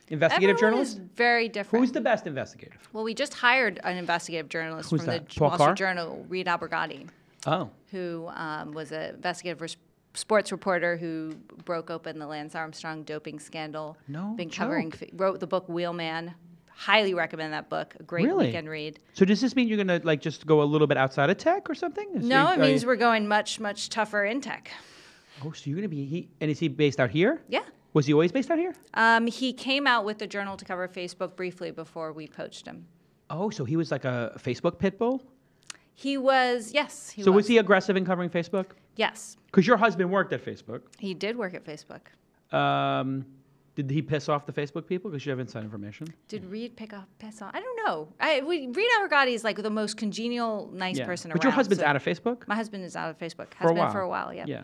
investigative Everyone journalist? is very different. Who's the best investigative? Well, we just hired an investigative journalist Who's from that? the Paul Wall Carr? Street Journal, Reed Albergotti, Oh, who was an investigative sports reporter who broke open the Lance Armstrong doping scandal. No Been covering, joke. wrote the book Wheelman. Highly recommend that book. A great Really? weekend read. so does this mean you're gonna like just go a little bit outside of tech or something? No, it means we're going much, much tougher in tech. Oh, so you're gonna be and is he based out here? Yeah. Was he always based out here? He came out with the Journal to cover Facebook briefly before we poached him. Oh, so he was like a Facebook pit bull. He was, yes. So was he aggressive in covering Facebook? Yes. Because your husband worked at Facebook. He did work at Facebook. Did he piss off the Facebook people? Because you have inside information. Did Reed piss off? I don't know. Reed Albergotti is like the most congenial, nice person around. But your husband's so- out of Facebook? My husband is out of Facebook. For a while. For a while, yeah. Yeah.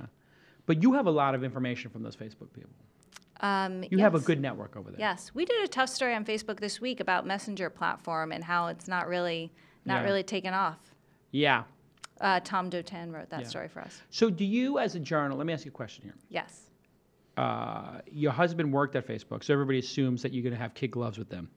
But you have a lot of information from those Facebook people. You have a good network over there. Yes. We did a tough story on Facebook this week about Messenger platform and how it's not really taken off. Yeah. Tom Dotan wrote that story for us. So do you as a journal, let me ask you a question here. Yes. Your husband worked at Facebook, so everybody assumes that you're going to have kid gloves with them.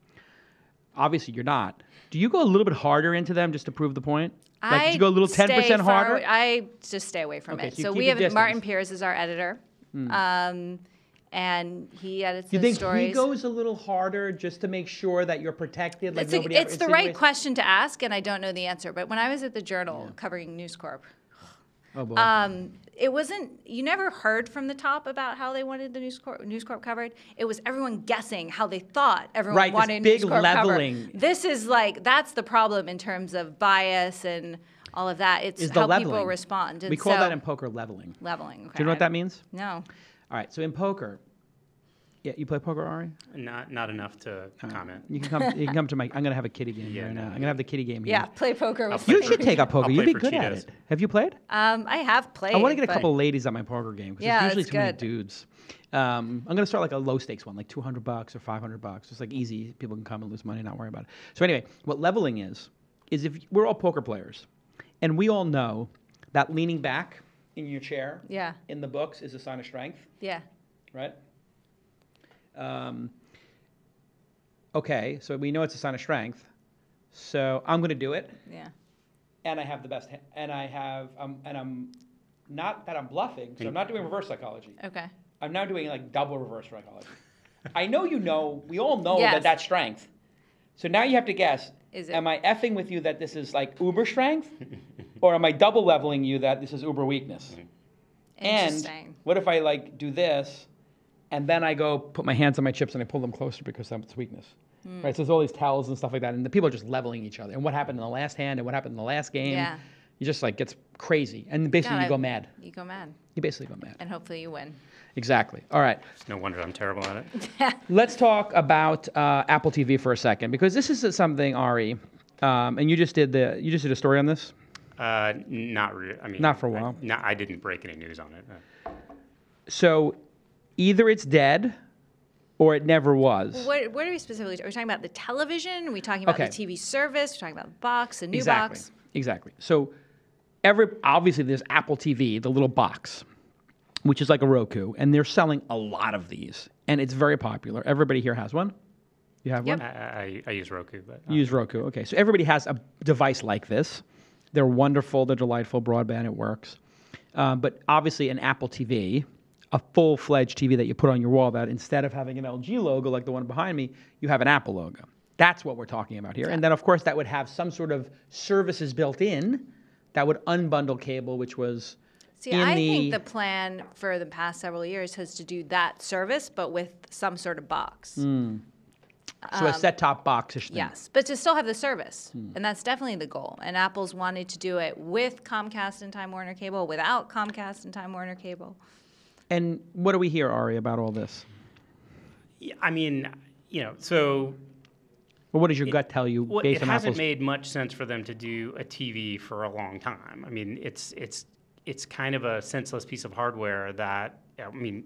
Obviously, you're not. Do you go a little bit harder into them just to prove the point? Like, did you go a little 10% harder? I just stay away from Okay, it. so you So keep we a have distance. Martin Pierce is our editor, and he edits You the think stories. he goes a little harder just to make sure that you're protected? Like It's, nobody ever it's the right insinuates? question to ask, and I don't know the answer. But when I was at the Journal covering News Corp, Oh, boy. it wasn't. You never heard from the top about how they wanted the News Corp covered. It was everyone guessing how they thought everyone Right, this wanted big News Corp leveling. covered. This is like that's the problem in terms of bias and all of that. It's Is the how leveling. people respond. And We call so- that in poker leveling. leveling. Okay. Do you know what that means? No. All right, so in poker, yeah, you play poker, Ari? Not enough to comment. You can come. You can come to my. I'm gonna have a kitty game Yeah, right no. now. I'm gonna have the kitty game here. Yeah, play poker with. You play should for- take up poker. I'll You'd play be for good at Cheetos. it. Have you played? I have played. I want to get a but- couple ladies at my poker game because Yeah, there's usually that's too many good. dudes. I'm gonna start like a low stakes one, like $200 or $500. Just like easy, people can come and lose money, not worry about it. So anyway, what leveling is if we're all poker players, and we all know that leaning back in your chair, Yeah. in the books is a sign of strength, Yeah. right? Okay, so we know it's a sign of strength. So I'm gonna do it. Yeah. And I have the best, and I'm not that I'm bluffing, so I'm not doing reverse psychology. Okay. I'm now doing like double reverse psychology. I know we all know Yes. that that's strength. So now you have to guess, Is it- am I effing with you that this is like uber strength? Or am I double leveling you that this is uber weakness? And Interesting. what if I like do this, and then I go put my hands on my chips and I pull them closer because that's weakness? Hmm. Right, so there's all these tells and stuff like that, and the people are just leveling each other. And what happened in the last hand and what happened in the last game? Yeah. You just like gets crazy, and basically God, you go mad. You go mad, You basically go mad. and hopefully you win. Exactly. All right. No wonder I'm terrible at it. Let's talk about Apple TV for a second because this is something, Ari, and you just did a story on this. Not really. I mean, Not for a while. I didn't break any news on it. So either it's dead or it never was. What are we specifically? Are we talking about the television? Are we talking about Okay. the TV service? Are we talking about the box, the new Exactly. box? Exactly. So obviously there's Apple TV, the little box, which is like a Roku, and they're selling a lot of these, and it's very popular. Everybody here has one. You have one? I use Roku, but You use Roku. Okay. So everybody has a device like this. They're wonderful. They're delightful. Broadband. It works. But obviously an Apple TV, a full-fledged TV that you put on your wall that instead of having an LG logo like the one behind me, you have an Apple logo. That's what we're talking about here. And then, of course, that would have some sort of services built in that would unbundle cable, which was See, in I think the plan for the past several years has to do that service, but with some sort of box. so a set-top box-ish thing. Yes, but to still have the service, and that's definitely the goal. And Apple's wanted to do it with Comcast and Time Warner Cable, without Comcast and Time Warner Cable. And what do we hear, Ari, about all this? Yeah, I mean, so Well, what does your gut tell you well, based it on hasn't Apple's... made much sense for them to do a TV for a long time. I mean, it's kind of a senseless piece of hardware that I mean,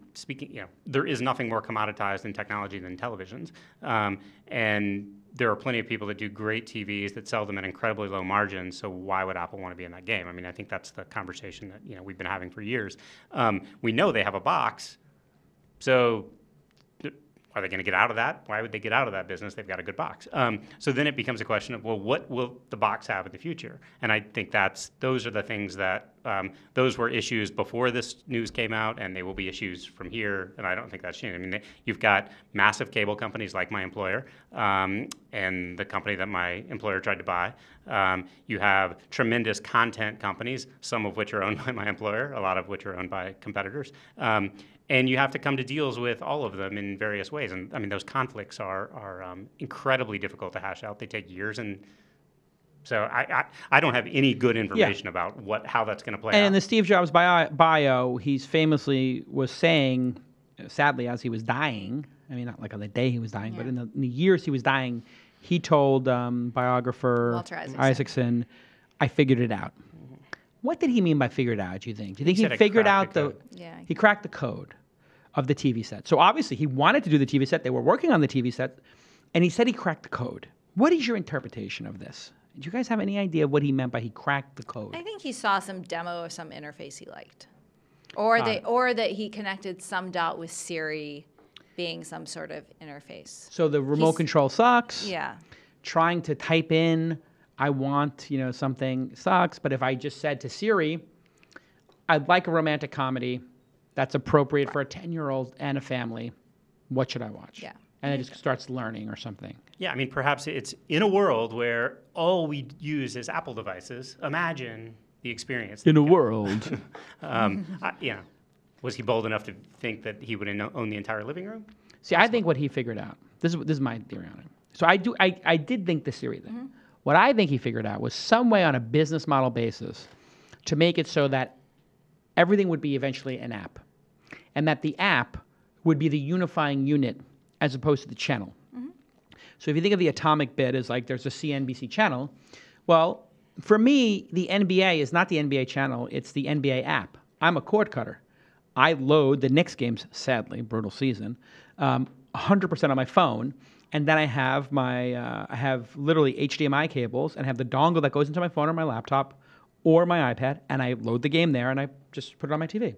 there is nothing more commoditized in technology than televisions. And there are plenty of people that do great TVs that sell them at incredibly low margins. So why would Apple want to be in that game? I mean, I think that's the conversation that we've been having for years. We know they have a box, so are they going to get out of that? Why would they get out of that business? They've got a good box. So then it becomes a question of, well, what will the box have in the future? And I think those are the things that, those were issues before this news came out, and they will be issues from here, and I don't think that's changing. I mean, you've got massive cable companies like my employer, and the company that my employer tried to buy. You have tremendous content companies, some of which are owned by my employer, a lot of which are owned by competitors. And you have to come to deals with all of them in various ways. And I mean, those conflicts are incredibly difficult to hash out. They take years. And so I don't have any good information about how that's going to play out. And in the Steve Jobs bio, he's famously was saying, sadly, as he was dying, I mean, not like on the day he was dying, but in the years he was dying, he told biographer Walter Isaacson, I figured it out. What did he mean by figured out, do you think? Do you think he figured out he cracked the code of the TV set? So obviously he wanted to do the TV set. They were working on the TV set, and he said he cracked the code. What is your interpretation of this? Do you guys have any idea what he meant by he cracked the code? I think he saw some demo of some interface he liked, or that he connected some dot with Siri being some sort of interface. So the remote control sucks. Yeah. Trying to type in, I want, something sucks. But if I just said to Siri, I'd like a romantic comedy that's appropriate for a 10-year-old and a family, what should I watch? Yeah. And it just starts learning or something. Yeah, I mean, perhaps it's in a world where all we use is Apple devices. Imagine the experience. In a world. Was he bold enough to think that he would own the entire living room? See, I think what he figured out, this is my theory on it. So I did think the Siri thing. Mm-hmm. What I think he figured out was some way on a business model basis to make it so that everything would be eventually an app, and that the app would be the unifying unit as opposed to the channel. Mm-hmm. So if you think of the atomic bit as like there's a CNBC channel, well, for me, the NBA is not the NBA channel, it's the NBA app. I'm a cord cutter. I load the Knicks games, sadly, brutal season, 100% on my phone, and then I have I have literally HDMI cables and have the dongle that goes into my phone or my laptop or my iPad, and I load the game there, and I just put it on my TV.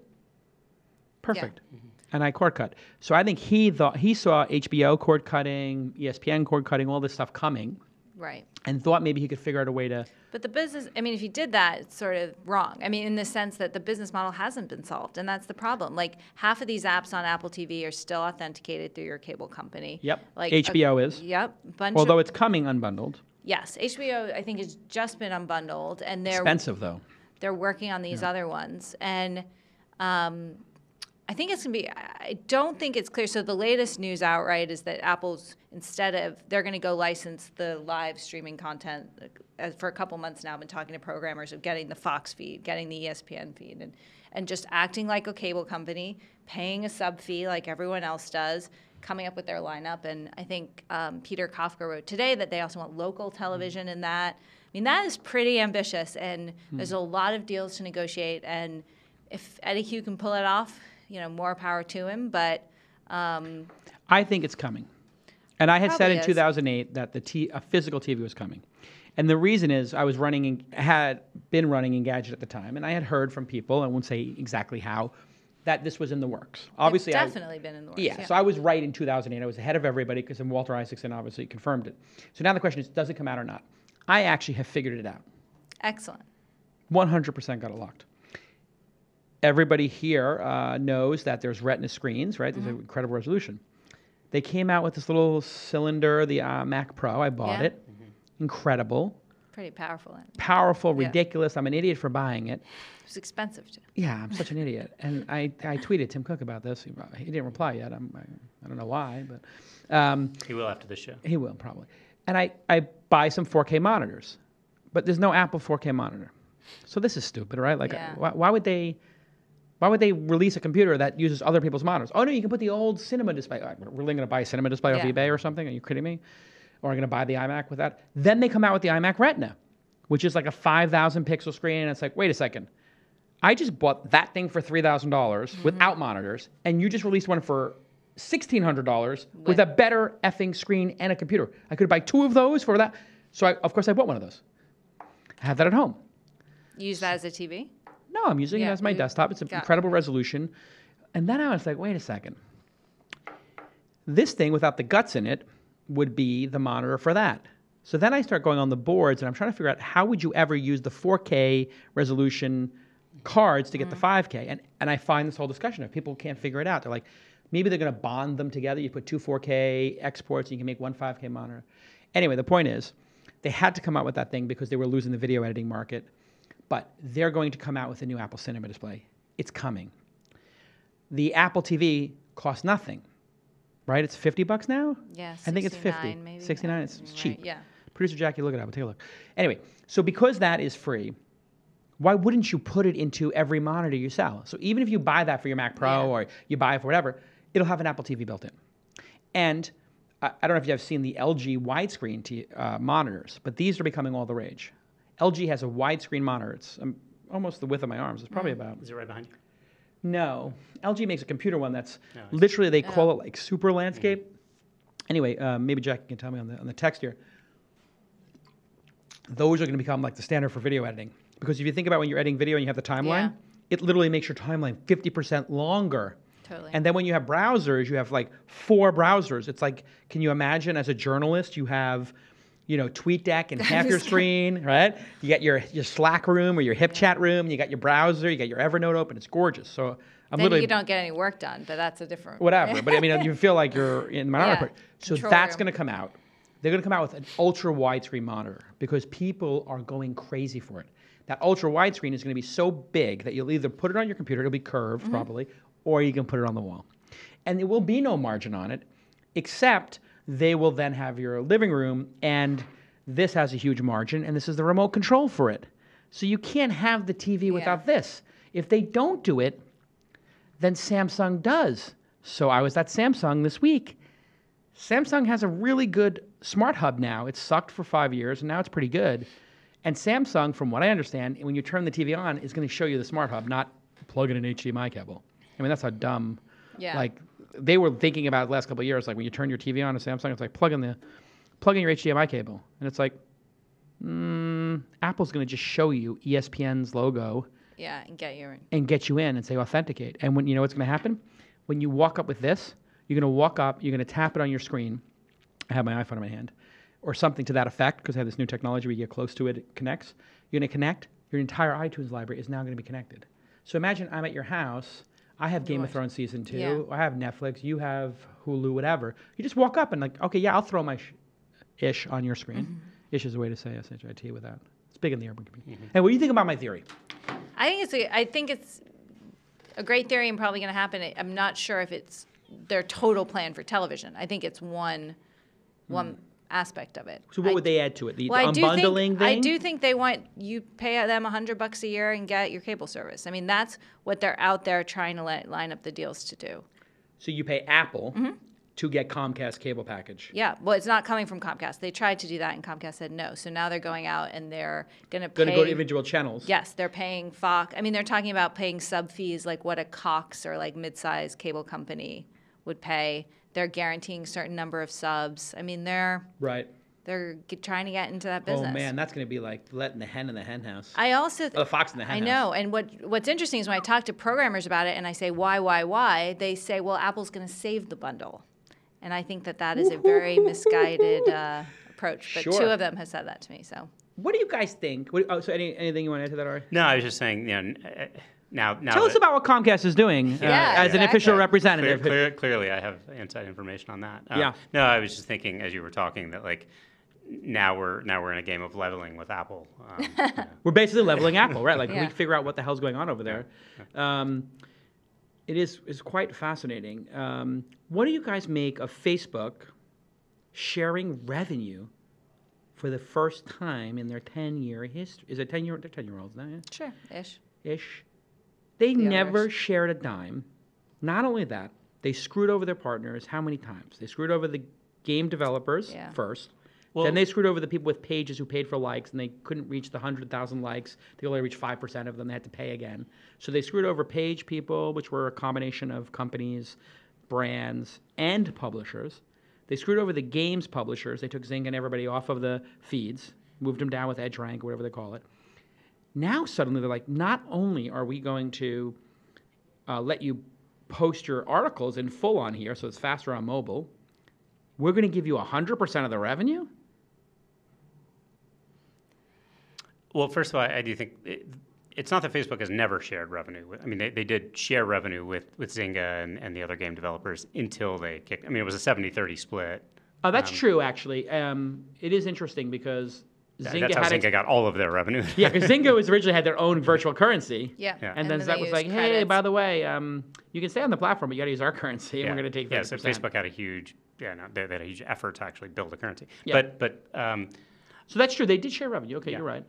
Perfect. Yeah. Mm-hmm. And I cord cut. So I think he saw HBO cord cutting, ESPN cord cutting, all this stuff coming. Right. And thought maybe he could figure out a way to... But the business, I mean, if he did that, it's sort of wrong. I mean, in the sense that the business model hasn't been solved, and that's the problem. Like, half of these apps on Apple TV are still authenticated through your cable company. Yep. Like HBO is. Yep. Although it's coming unbundled. Yes. HBO, I think, has just been unbundled. And they're... Expensive, though. They're working on these other ones. And... I think it's going to be, I don't think it's clear. So the latest news outright is that Apple's, they're going to go license the live streaming content. For a couple months now, I've been talking to programmers of getting the Fox feed, getting the ESPN feed, and just acting like a cable company, paying a sub fee like everyone else does, coming up with their lineup. And I think Peter Kafka wrote today that they also want local television in that. I mean, that is pretty ambitious, and there's a lot of deals to negotiate. And if Eddie Q can pull it off, more power to him, but... I think it's coming. And I had said in 2008 that a physical TV was coming. And the reason is I had been running Engadget at the time, and I had heard from people, I won't say exactly how, that this was in the works. Obviously, it's definitely been in the works. Yeah, so I was right in 2008. I was ahead of everybody because Walter Isaacson obviously confirmed it. So now the question is, does it come out or not? I actually have figured it out. Excellent. 100% got it locked. Everybody here knows that there's Retina screens, right? There's an incredible resolution. They came out with this little cylinder, the Mac Pro. I bought it. Mm-hmm. Incredible. Pretty powerful. Powerful, ridiculous. I'm an idiot for buying it. It was expensive, too. Yeah, I'm such an idiot. And I tweeted Tim Cook about this. He didn't reply yet. I don't know why, but... he will after the show. He will, probably. And I buy some 4K monitors. But there's no Apple 4K monitor. So this is stupid, right? Like, why would they... Why would they release a computer that uses other people's monitors? Oh, no, you can put the old cinema display. We're really going to buy a cinema display off eBay or something? Are you kidding me? Or I'm going to buy the iMac with that? Then they come out with the iMac Retina, which is like a 5,000 pixel screen. And it's like, wait a second. I just bought that thing for $3,000 without monitors, and you just released one for $1,600 with a better effing screen and a computer. I could buy 2 of those for that. So, of course, I bought one of those. I have that at home. You use that as a TV? No, I'm using it as my desktop. It's an incredible resolution. And then I was like, wait a second. This thing without the guts in it would be the monitor for that. So then I start going on the boards, and I'm trying to figure out how would you ever use the 4K resolution cards to get the 5K. And I find this whole discussion of people can't figure it out. They're like, maybe they're going to bond them together. You put 2 4K exports, and you can make 1 5K monitor. Anyway, the point is, they had to come out with that thing because they were losing the video editing market. But they're going to come out with a new Apple Cinema display. It's coming. The Apple TV costs nothing, right? It's $50 now? Yeah, I think it's 50. maybe. 69, it's Right, cheap. yeah. Producer Jackie, look it up. Take a look. Anyway, so because that is free, why wouldn't you put it into every monitor you sell? So even if you buy that for your Mac Pro or you buy it for whatever, it'll have an Apple TV built in. And I don't know if you have seen the LG widescreen monitors, but these are becoming all the rage. LG has a widescreen monitor. It's almost the width of my arms. It's probably about... Is it right behind you? No. LG makes a computer one that's literally, they call it like super landscape. Anyway, maybe Jackie can tell me on the text here. Those are going to become like the standard for video editing. Because if you think about when you're editing video and you have the timeline, it literally makes your timeline 50% longer. Totally. And then when you have browsers, you have like 4 browsers. It's like, can you imagine as a journalist, you have, you know, TweetDeck and half your screen, right? You got your Slack room or your HipChat room, you got your browser, you got your Evernote open. It's gorgeous. So I'm then literally... you don't get any work done, but that's a different... Whatever. But I mean, you feel like you're in the minority. So that's going to come out. They're going to come out with an ultra widescreen monitor because people are going crazy for it. That ultra widescreen is going to be so big that you'll either put it on your computer, it'll be curved probably, or you can put it on the wall. And there will be no margin on it, except they will then have your living room, and this has a huge margin, and this is the remote control for it. So you can't have the TV without this. If they don't do it, then Samsung does. So I was at Samsung this week. Samsung has a really good smart hub now. It's sucked for 5 years, and now it's pretty good. And Samsung, from what I understand, when you turn the TV on, is going to show you the smart hub, not plug in an HDMI cable. I mean, that's how dumb. Yeah. Like, they were thinking about the last couple of years, like when you turn your TV on to Samsung, it's like plug in your HDMI cable. And it's like, Apple's going to just show you ESPN's logo. Yeah, and get your... And get you in and say authenticate. And when you know what's going to happen? When you walk up with this, you're going to walk up, you're going to tap it on your screen. I have my iPhone in my hand. Or something to that effect, because I have this new technology where you get close to it, it connects. You're going to connect. Your entire iTunes library is now going to be connected. So imagine I'm at your house. I have Game of Thrones Season 2. Yeah. I have Netflix. You have Hulu, whatever. You just walk up and like, okay, yeah, I'll throw my ish on your screen. Ish is a way to say S-H-I-T without. It's big in the urban community. And what do you think about my theory? I think it's a great theory and probably going to happen. I'm not sure if it's their total plan for television. I think it's one aspect of it. So what would they add to it? The Well, unbundling thing? I do think they want you pay them $100 a year and get your cable service. I mean, that's what they're out there trying to line up the deals to do. So you pay Apple to get Comcast cable package. Yeah, well, it's not coming from Comcast. They tried to do that, and Comcast said no. So now they're going out and they're going to pay. Going to go to individual channels. Yes, they're paying Fox. I mean, they're talking about paying sub fees like what a Cox or like mid-sized cable company would pay. They're guaranteeing a certain number of subs. I mean, they're trying to get into that business. Oh man, that's going to be like letting the hen in the hen house. I also the fox in the hen house. I know, and what's interesting is when I talk to programmers about it and I say why, they say, well, Apple's going to save the bundle, and I think that is a very misguided approach. But 2 of them have said that to me. So what do you guys think? So anything you want to add to that, Ari? No, I was just saying, now tell us about what Comcast is doing as an official representative. Clearly, I have inside information on that. Yeah. No, I was just thinking as you were talking that like now we're in a game of leveling with Apple. We're basically leveling Apple, right? Like we figure out what the hell's going on over there. It is quite fascinating. What do you guys make of Facebook sharing revenue for the first time in their 10-year history? Is it 10-year? They're 10-year-olds now, yeah? sure, Ish. They never shared a dime. Not only that, they screwed over their partners how many times? They screwed over the game developers first. Well- then they screwed over the people with pages who paid for likes, and they couldn't reach the 100,000 likes. They only reached 5% of them. They had to pay again. So they screwed over page people, which were a combination of companies, brands, and publishers. They screwed over the games publishers. They took Zynga and everybody off of the feeds, moved them down with EdgeRank, whatever they call it. Now suddenly they're like, not only are we going to let you post your articles in full on here, so it's faster on mobile, we're going to give you 100% of the revenue? Well, first of all, I do think it's not that Facebook has never shared revenue. I mean, they did share revenue with Zynga and the other game developers until they kicked. I mean, it was a 70-30 split. Oh, that's true, actually. It is interesting because Zynga That's how had Zynga got all of their revenue. Yeah, because Zynga was originally had their own virtual currency. Yeah. And then Zach was they like, used hey, credits. by the way, you can stay on the platform, but you got to use our currency, and we're going to take 30%. Yeah, so Facebook had a huge, they had a huge effort to actually build a currency. Yeah. But So that's true. They did share revenue. Okay, you're right.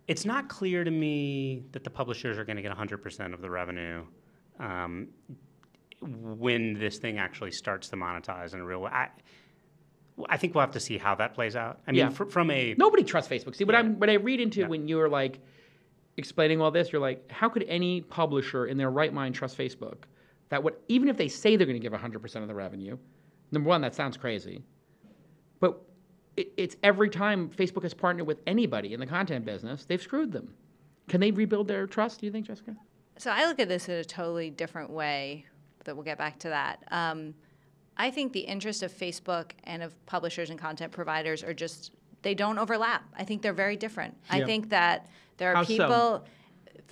it's not clear to me that the publishers are going to get 100% of the revenue when this thing actually starts to monetize in a real way. I think we'll have to see how that plays out. I mean, from a... Nobody trusts Facebook. See, what I read into when you're like explaining all this, you're like, how could any publisher in their right mind trust Facebook? That would, even if they say they're going to give 100% of the revenue, number one, that sounds crazy. But it's every time Facebook has partnered with anybody in the content business, they've screwed them. Can they rebuild their trust, do you think, Jessica? So I look at this in a totally different way, but we'll get back to that. I think the interest of Facebook and of publishers and content providers are just, they don't overlap. I think they're very different. I think that there are How so? people,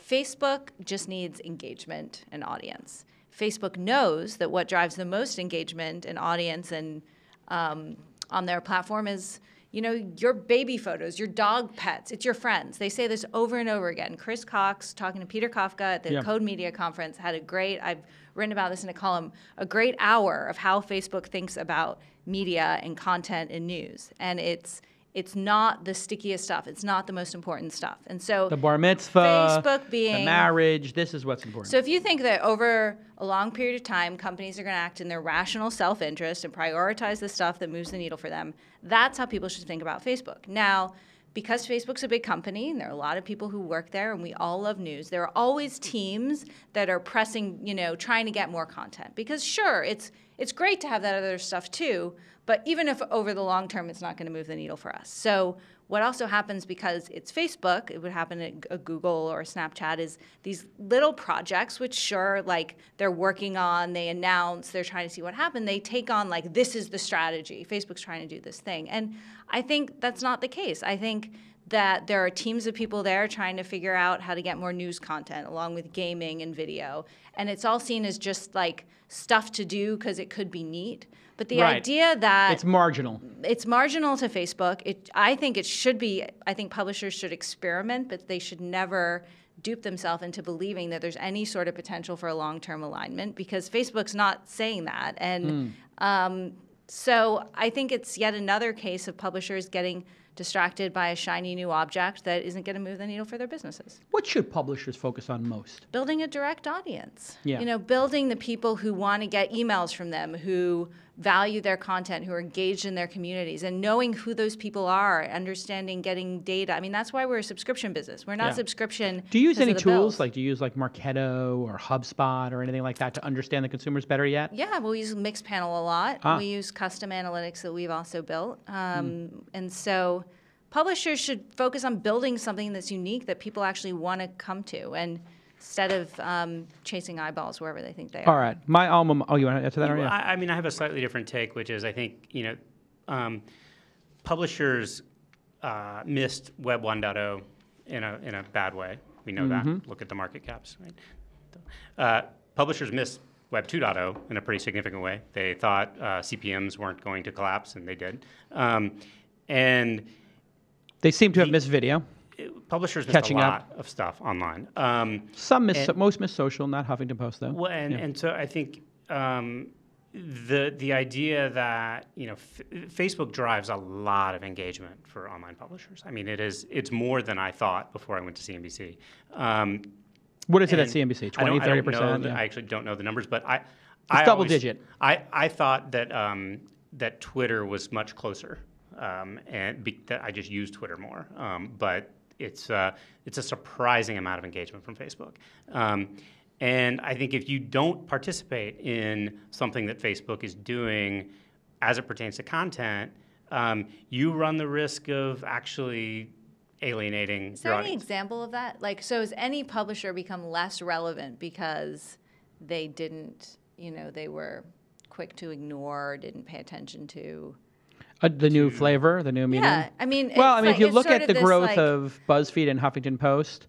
Facebook just needs engagement and audience. Facebook knows that what drives the most engagement and audience and on their platform is, your baby photos, your dog pets, it's your friends. They say this over and over again. Chris Cox, talking to Peter Kafka at the Code Media Conference, had I've written about this in a column, a great hour of how Facebook thinks about media and content and news. And it's not the stickiest stuff. It's not the most important stuff. And so The bar mitzvah, Facebook being the marriage, this is what's important. So if you think that over a long period of time, companies are going to act in their rational self-interest and prioritize the stuff that moves the needle for them, that's how people should think about Facebook. Now, because Facebook's a big company and there are a lot of people who work there and we all love news, there are always teams that are pressing, trying to get more content. Because sure, it's great to have that other stuff too, but even if over the long term, it's not going to move the needle for us. So what also happens because it's Facebook, it would happen at a Google or a Snapchat, is these little projects, which sure, like they're working on, they announce, they're trying to see what happened, they take on like, this is the strategy. Facebook's trying to do this thing. And I think that's not the case. I think that there are teams of people there trying to figure out how to get more news content along with gaming and video. And it's all seen as just like stuff to do because it could be neat. But the idea that it's marginal to Facebook, I think it should be, I think publishers should experiment, but they should never dupe themselves into believing that there's any sort of potential for a long-term alignment because Facebook's not saying that. And so I think it's yet another case of publishers getting distracted by a shiny new object that isn't going to move the needle for their businesses. What should publishers focus on most? Building a direct audience. Yeah. Building the people who want to get emails from them, who value their content, who are engaged in their communities, and knowing who those people are, understanding, getting data. I mean, that's why we're a subscription business. We're not subscription. Do you use any because of the tools? bills. Like, do you use like Marketo or HubSpot or anything like that to understand the consumers better yet? Yeah, we use Mixpanel a lot. We use custom analytics that we've also built. And so publishers should focus on building something that's unique that people actually want to come to, and instead of chasing eyeballs wherever they think they are. All right. My alma. Oh, you want to answer that? Or I mean, I have a slightly different take, which is I think publishers missed Web 1.0 in a bad way. We know that. Look at the market caps. Right? Publishers missed Web 2.0 in a pretty significant way. They thought CPMs weren't going to collapse, and they did. And they seem to have missed video. Publishers missed Catching a up. lot of stuff online. Most miss social, not Huffington Post though. Well, and so I think the idea that Facebook drives a lot of engagement for online publishers. I mean, it's more than I thought before I went to CNBC. What is it at CNBC? 20, 30%? I actually don't know the numbers, but It's double digit. I thought that that Twitter was much closer, that I just use Twitter more. But it's a surprising amount of engagement from Facebook. And I think if you don't participate in something that Facebook is doing as it pertains to content, you run the risk of actually alienating Is there your any audience. example of that? Like, so has any publisher become less relevant because they didn't, they were quick to ignore, didn't pay attention to? The new flavor, the new medium? Yeah, I mean, Well, I mean, if you it's look sort at the this, growth like- of BuzzFeed and Huffington Post,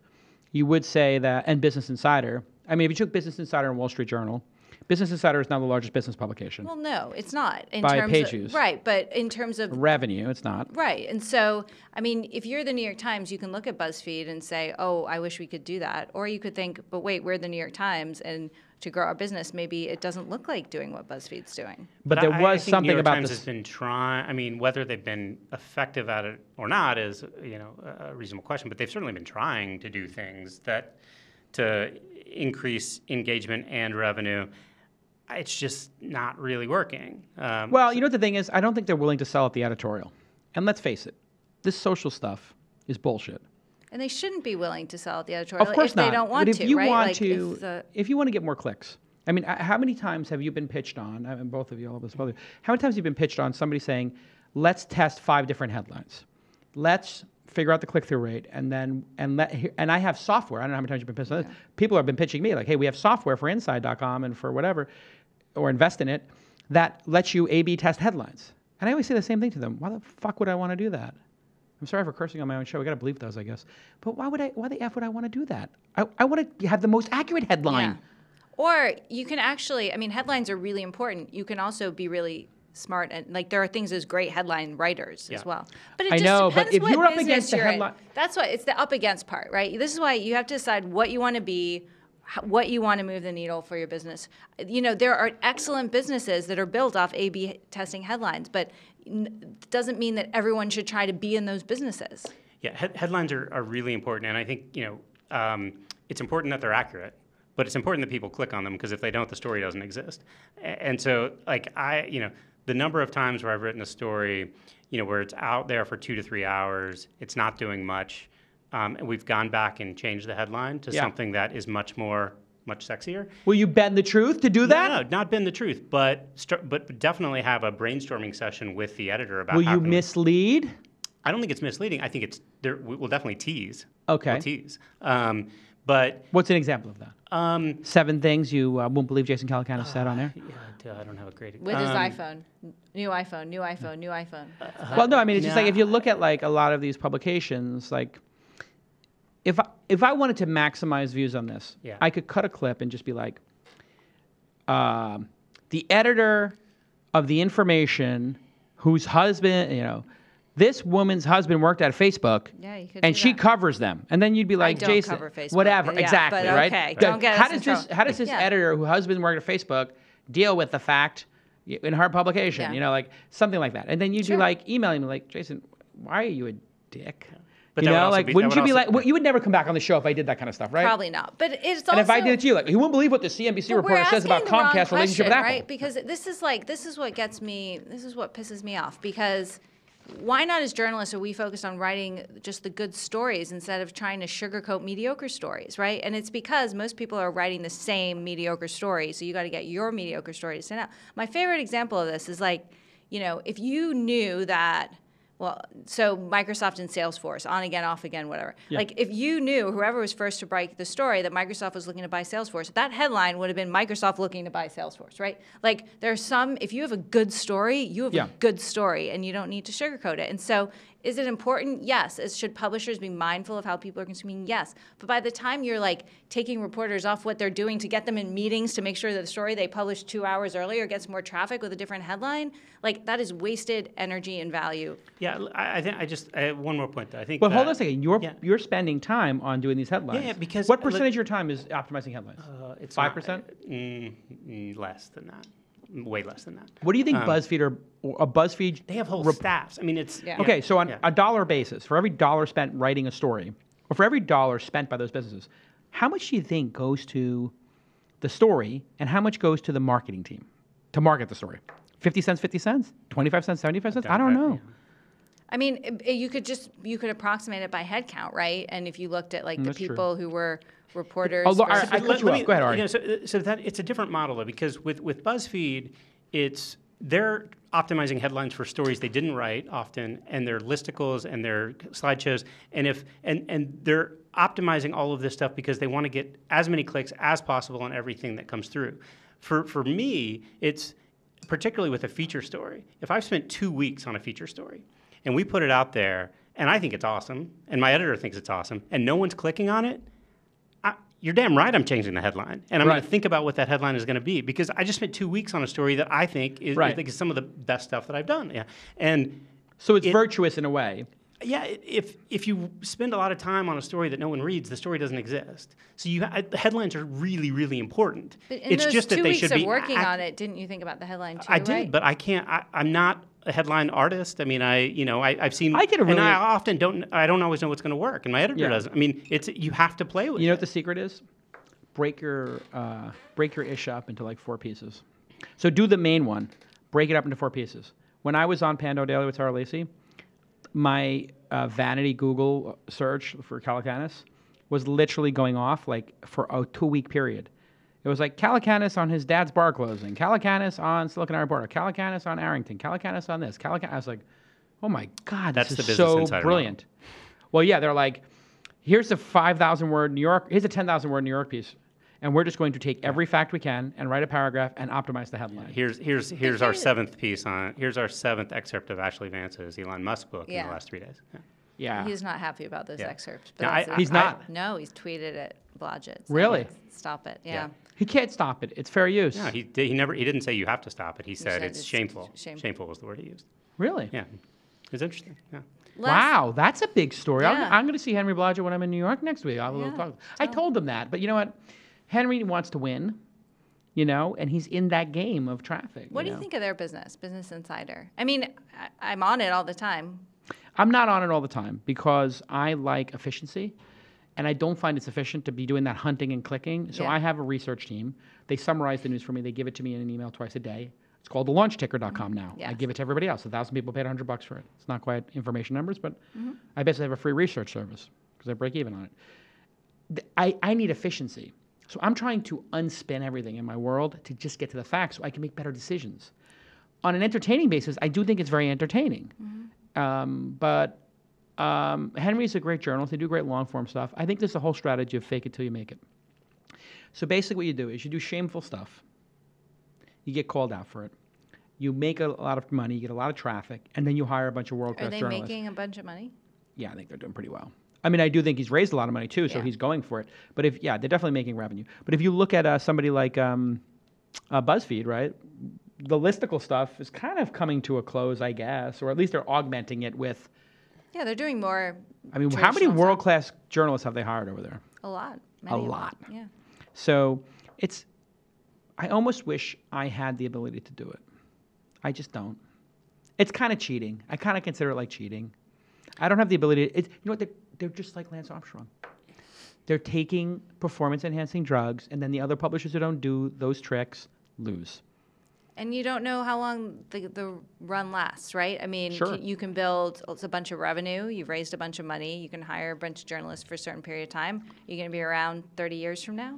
you would say that, and Business Insider. I mean, if you took Business Insider and Wall Street Journal, Business Insider is now the largest business publication. Well, no, it's not. In By terms page of, views. Right, but in terms of Revenue, it's not. Right. And so, I mean, if you're the New York Times, you can look at BuzzFeed and say, oh, I wish we could do that. Or you could think, but wait, we're the New York Times, and to grow our business, maybe it doesn't look like doing what BuzzFeed's doing. But there I was think something New York about Times this. has been trying. I mean, whether they've been effective at it or not is, a reasonable question. But they've certainly been trying to do things to increase engagement and revenue. It's just not really working. Well, you know what the thing is? I don't think they're willing to sell at the editorial. And let's face it, this social stuff is bullshit. And they shouldn't be willing to sell at the editorial Of course if not. they don't want but if to, you right? want Like, to, if you want to get more clicks, I mean, how many times have you been pitched on? I mean, both of you, all of us, both of you. How many times have you been pitched on somebody saying, "Let's test 5 different headlines. Let's figure out the click-through rate, and I have software." I don't know how many times you've been pitched on this. People have been pitching me like, "Hey, we have software for Inside.com and for whatever, or invest in it that lets you A/B test headlines." And I always say the same thing to them. Why the fuck would I want to do that? I'm sorry for cursing on my own show. We got to bleep those, I guess. But why the F would I want to do that? I want to have the most accurate headline. Yeah. Or you can actually, I mean, headlines are really important. You can also be really smart, and like there are things as great headline writers as well. But it I just know, but depends if what you're up business against the you're in. headline- That's why it's the up against part, right? This is why you have to decide what you want to be, what you want to move the needle for your business. There are excellent businesses that are built off A/B testing headlines, but it doesn't mean that everyone should try to be in those businesses. Yeah, headlines are really important, and I think it's important that they're accurate, but it's important that people click on them because if they don't, the story doesn't exist. And so, like the number of times where I've written a story, where it's out there for 2 to 3 hours, it's not doing much, and we've gone back and changed the headline to something that is much sexier. Will you bend the truth to do that? No, not been the truth, but definitely have a brainstorming session with the editor about. Will you mislead? I don't think it's misleading. I think it's there. We'll definitely tease. Okay. We'll tease. But What's an example of that? 7 things you won't believe Jason Calacanis said on there. yeah, I don't have a great. With his iPhone. New iPhone, new iPhone, new iPhone. Well, no, I mean, it's just like if you look at like a lot of these publications, like if I wanted to maximize views on this, I could cut a clip and just be like, the editor of The Information, whose husband, this woman's husband worked at Facebook, Yeah, you could and do she that. covers them, and then you'd be like, don't Jason, cover Facebook. whatever, Yeah, exactly, but right? okay, don't get how us in does this trouble. how does this Yeah. editor whose husband worked at Facebook deal with the fact in her publication? Yeah. Like something like that, and then you'd Sure. be like emailing me like, Jason, why are you a dick? But You that would know, also like, be- wouldn't that you would be also- like, well, you would never come back on the show if I did that kind of stuff, right? Probably not. But it's also. And if I did it to you, like, you wouldn't believe what the CNBC But we're reporter says about asking the wrong Comcast's relationship with question, Apple. right? Because this is what gets me. This is what pisses me off. Because why not, as journalists, are we focused on writing just the good stories instead of trying to sugarcoat mediocre stories, right? And it's because most people are writing the same mediocre story, so you got to get your mediocre story to stand out. My favorite example of this is like, if you knew that. Well, so Microsoft and Salesforce, on again, off again, whatever. Yeah. Like, if you knew, whoever was first to break the story, that Microsoft was looking to buy Salesforce, that headline would have been Microsoft looking to buy Salesforce, right? Like, there's some, if you have a good story, you have Yeah. a good story, and you don't need to sugarcoat it. And so, is it important? Yes. Should publishers be mindful of how people are consuming? Yes. But by the time you're like taking reporters off what they're doing to get them in meetings to make sure that the story they published 2 hours earlier gets more traffic with a different headline, like that is wasted energy and value. Yeah, I think I have one more point though. I think. But hold that- on a second. You're spending time on doing these headlines. Yeah, because- what percentage of your time is optimizing headlines? It's 5%? Less than that. Way less than that. What do you think BuzzFeed or a BuzzFeed? They have whole staffs. I mean, it's Yeah. Okay, so on yeah. a dollar basis, for every dollar spent writing a story, or for every dollar spent by those businesses, how much do you think goes to the story, and how much goes to the marketing team to market the story? 50 cents, 50 cents, 25 cents, 75 cents. I don't know. I mean, you could approximate it by head count, right? And if you looked at like the That's true. people who were reporters. Although versus- I cut you off. Go ahead, Ari. So that it's a different model though, because with BuzzFeed, they're optimizing headlines for stories they didn't write often, and their listicles and their slideshows, and they're optimizing all of this stuff because they want to get as many clicks as possible on everything that comes through. For me, it's particularly with a feature story. If I've spent 2 weeks on a feature story and we put it out there and I think it's awesome and my editor thinks it's awesome and no one's clicking on it, you're damn right I'm changing the headline. And I'm going to think about what that headline is going to be because I just spent 2 weeks on a story that I think is some of the best stuff that I've done. Yeah. And so it's virtuous in a way. Yeah, if you spend a lot of time on a story that no one reads, the story doesn't exist. So the headlines are really, really important. But in it's those just 2 that they weeks should of be working on it, didn't you think about the headline too? I did, but I can't. I'm not a headline artist. I mean, I've seen. I get a really, and I often don't. I don't always know what's going to work, and my editor doesn't. I mean, you have to play with. You know what the secret is? Break your ish up into like 4 pieces. So do the main one, break it up into 4 pieces. When I was on Pando Daily with Tara Lacey, my vanity Google search for Calacanis was literally going off like for a 2-week period. It was like Calacanis on his dad's bar closing, Calacanis on Silicon Valley border, Calacanis on Arrington, Calacanis on this, I was like, oh my God, That's this the is Business so Insider brilliant. Well, yeah, they're like, here's a 5,000 word New York, here's a 10,000 word New York piece. And we're just going to take every fact we can and write a paragraph and optimize the headline. Here's our 7th piece on. Here's our 7th excerpt of Ashley Vance's Elon Musk book in the last 3 days. Yeah. He's not happy about those excerpts. But No, he's not. No, he's tweeted it, Blodgett. Really? Stop it. Yeah. He can't stop it. It's fair use. No, he didn't say you have to stop it. He said it's shameful. Shameful was the word he used. Really? Yeah. It's interesting. Yeah. Wow, that's a big story. Yeah. I'm going to see Henry Blodgett when I'm in New York next week. I told him that, but you know what? Henry wants to win, and he's in that game of traffic. What do you think of their business, Business Insider? I mean, I'm on it all the time. I'm not on it all the time because I like efficiency, and I don't find it's efficient to be doing that hunting and clicking. So I have a research team. They summarize the news for me. They give it to me in an email twice a day. It's called thelaunchticker.com now. Yes. I give it to everybody else. 1,000 people paid $100 for it. It's not quite information numbers, but I basically have a free research service because I break even on it. I need efficiency. So I'm trying to unspin everything in my world to just get to the facts so I can make better decisions. On an entertaining basis, I do think it's very entertaining. But Henry's a great journalist. They do great long-form stuff. I think there's a whole strategy of fake it till you make it. So basically what you do is you do shameful stuff. You get called out for it. You make a lot of money. You get a lot of traffic. And then you hire a bunch of world-class journalists. Are they making a bunch of money? Yeah, I think they're doing pretty well. I mean, I do think he's raised a lot of money too, so he's going for it. But they're definitely making revenue. But if you look at somebody like BuzzFeed, right, the listicle stuff is kind of coming to a close, I guess, or at least they're augmenting it with. Yeah, they're doing more. I mean, how many world-class journalists have they hired over there? A lot. A lot. Yeah. So I almost wish I had the ability to do it. I just don't. It's kind of cheating. I kind of consider it like cheating. I don't have the ability. You know what? They're just like Lance Armstrong. They're taking performance-enhancing drugs, and then the other publishers who don't do those tricks lose. And you don't know how long the run lasts, right? I mean, you can build a bunch of revenue. You've raised a bunch of money. You can hire a bunch of journalists for a certain period of time. You're going to be around 30 years from now,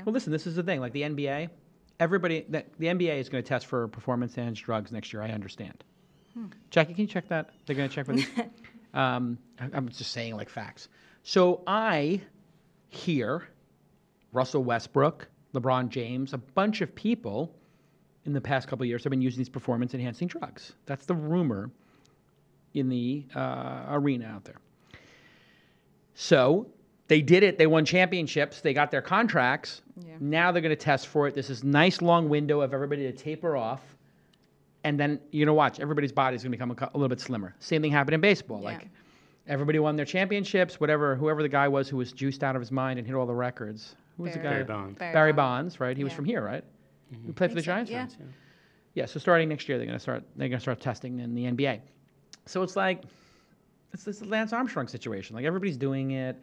Well, listen, this is the thing. Like the NBA, the NBA is going to test for performance-enhanced drugs next year. I understand. Jackie, can you check that? They're going to check for these. I'm just saying like facts. So I hear Russell Westbrook, LeBron James, a bunch of people in the past couple of years have been using these performance-enhancing drugs. That's the rumor in the arena out there. So they did it. They won championships. They got their contracts. Yeah. Now they're going to test for it. There's this nice long window of everybody to taper off. And then you're going to watch. Everybody's body is going to become a little bit slimmer. Same thing happened in baseball. Yeah. Like everybody won their championships, whoever the guy was who was juiced out of his mind and hit all the records. Who was the guy? Barry Bonds. Barry Bonds, right? He was from here, right? Mm-hmm. He played for the Giants? Yeah. Yeah, so starting next year they're going to start testing in the NBA. So it's like it's this Lance Armstrong situation. Like everybody's doing it.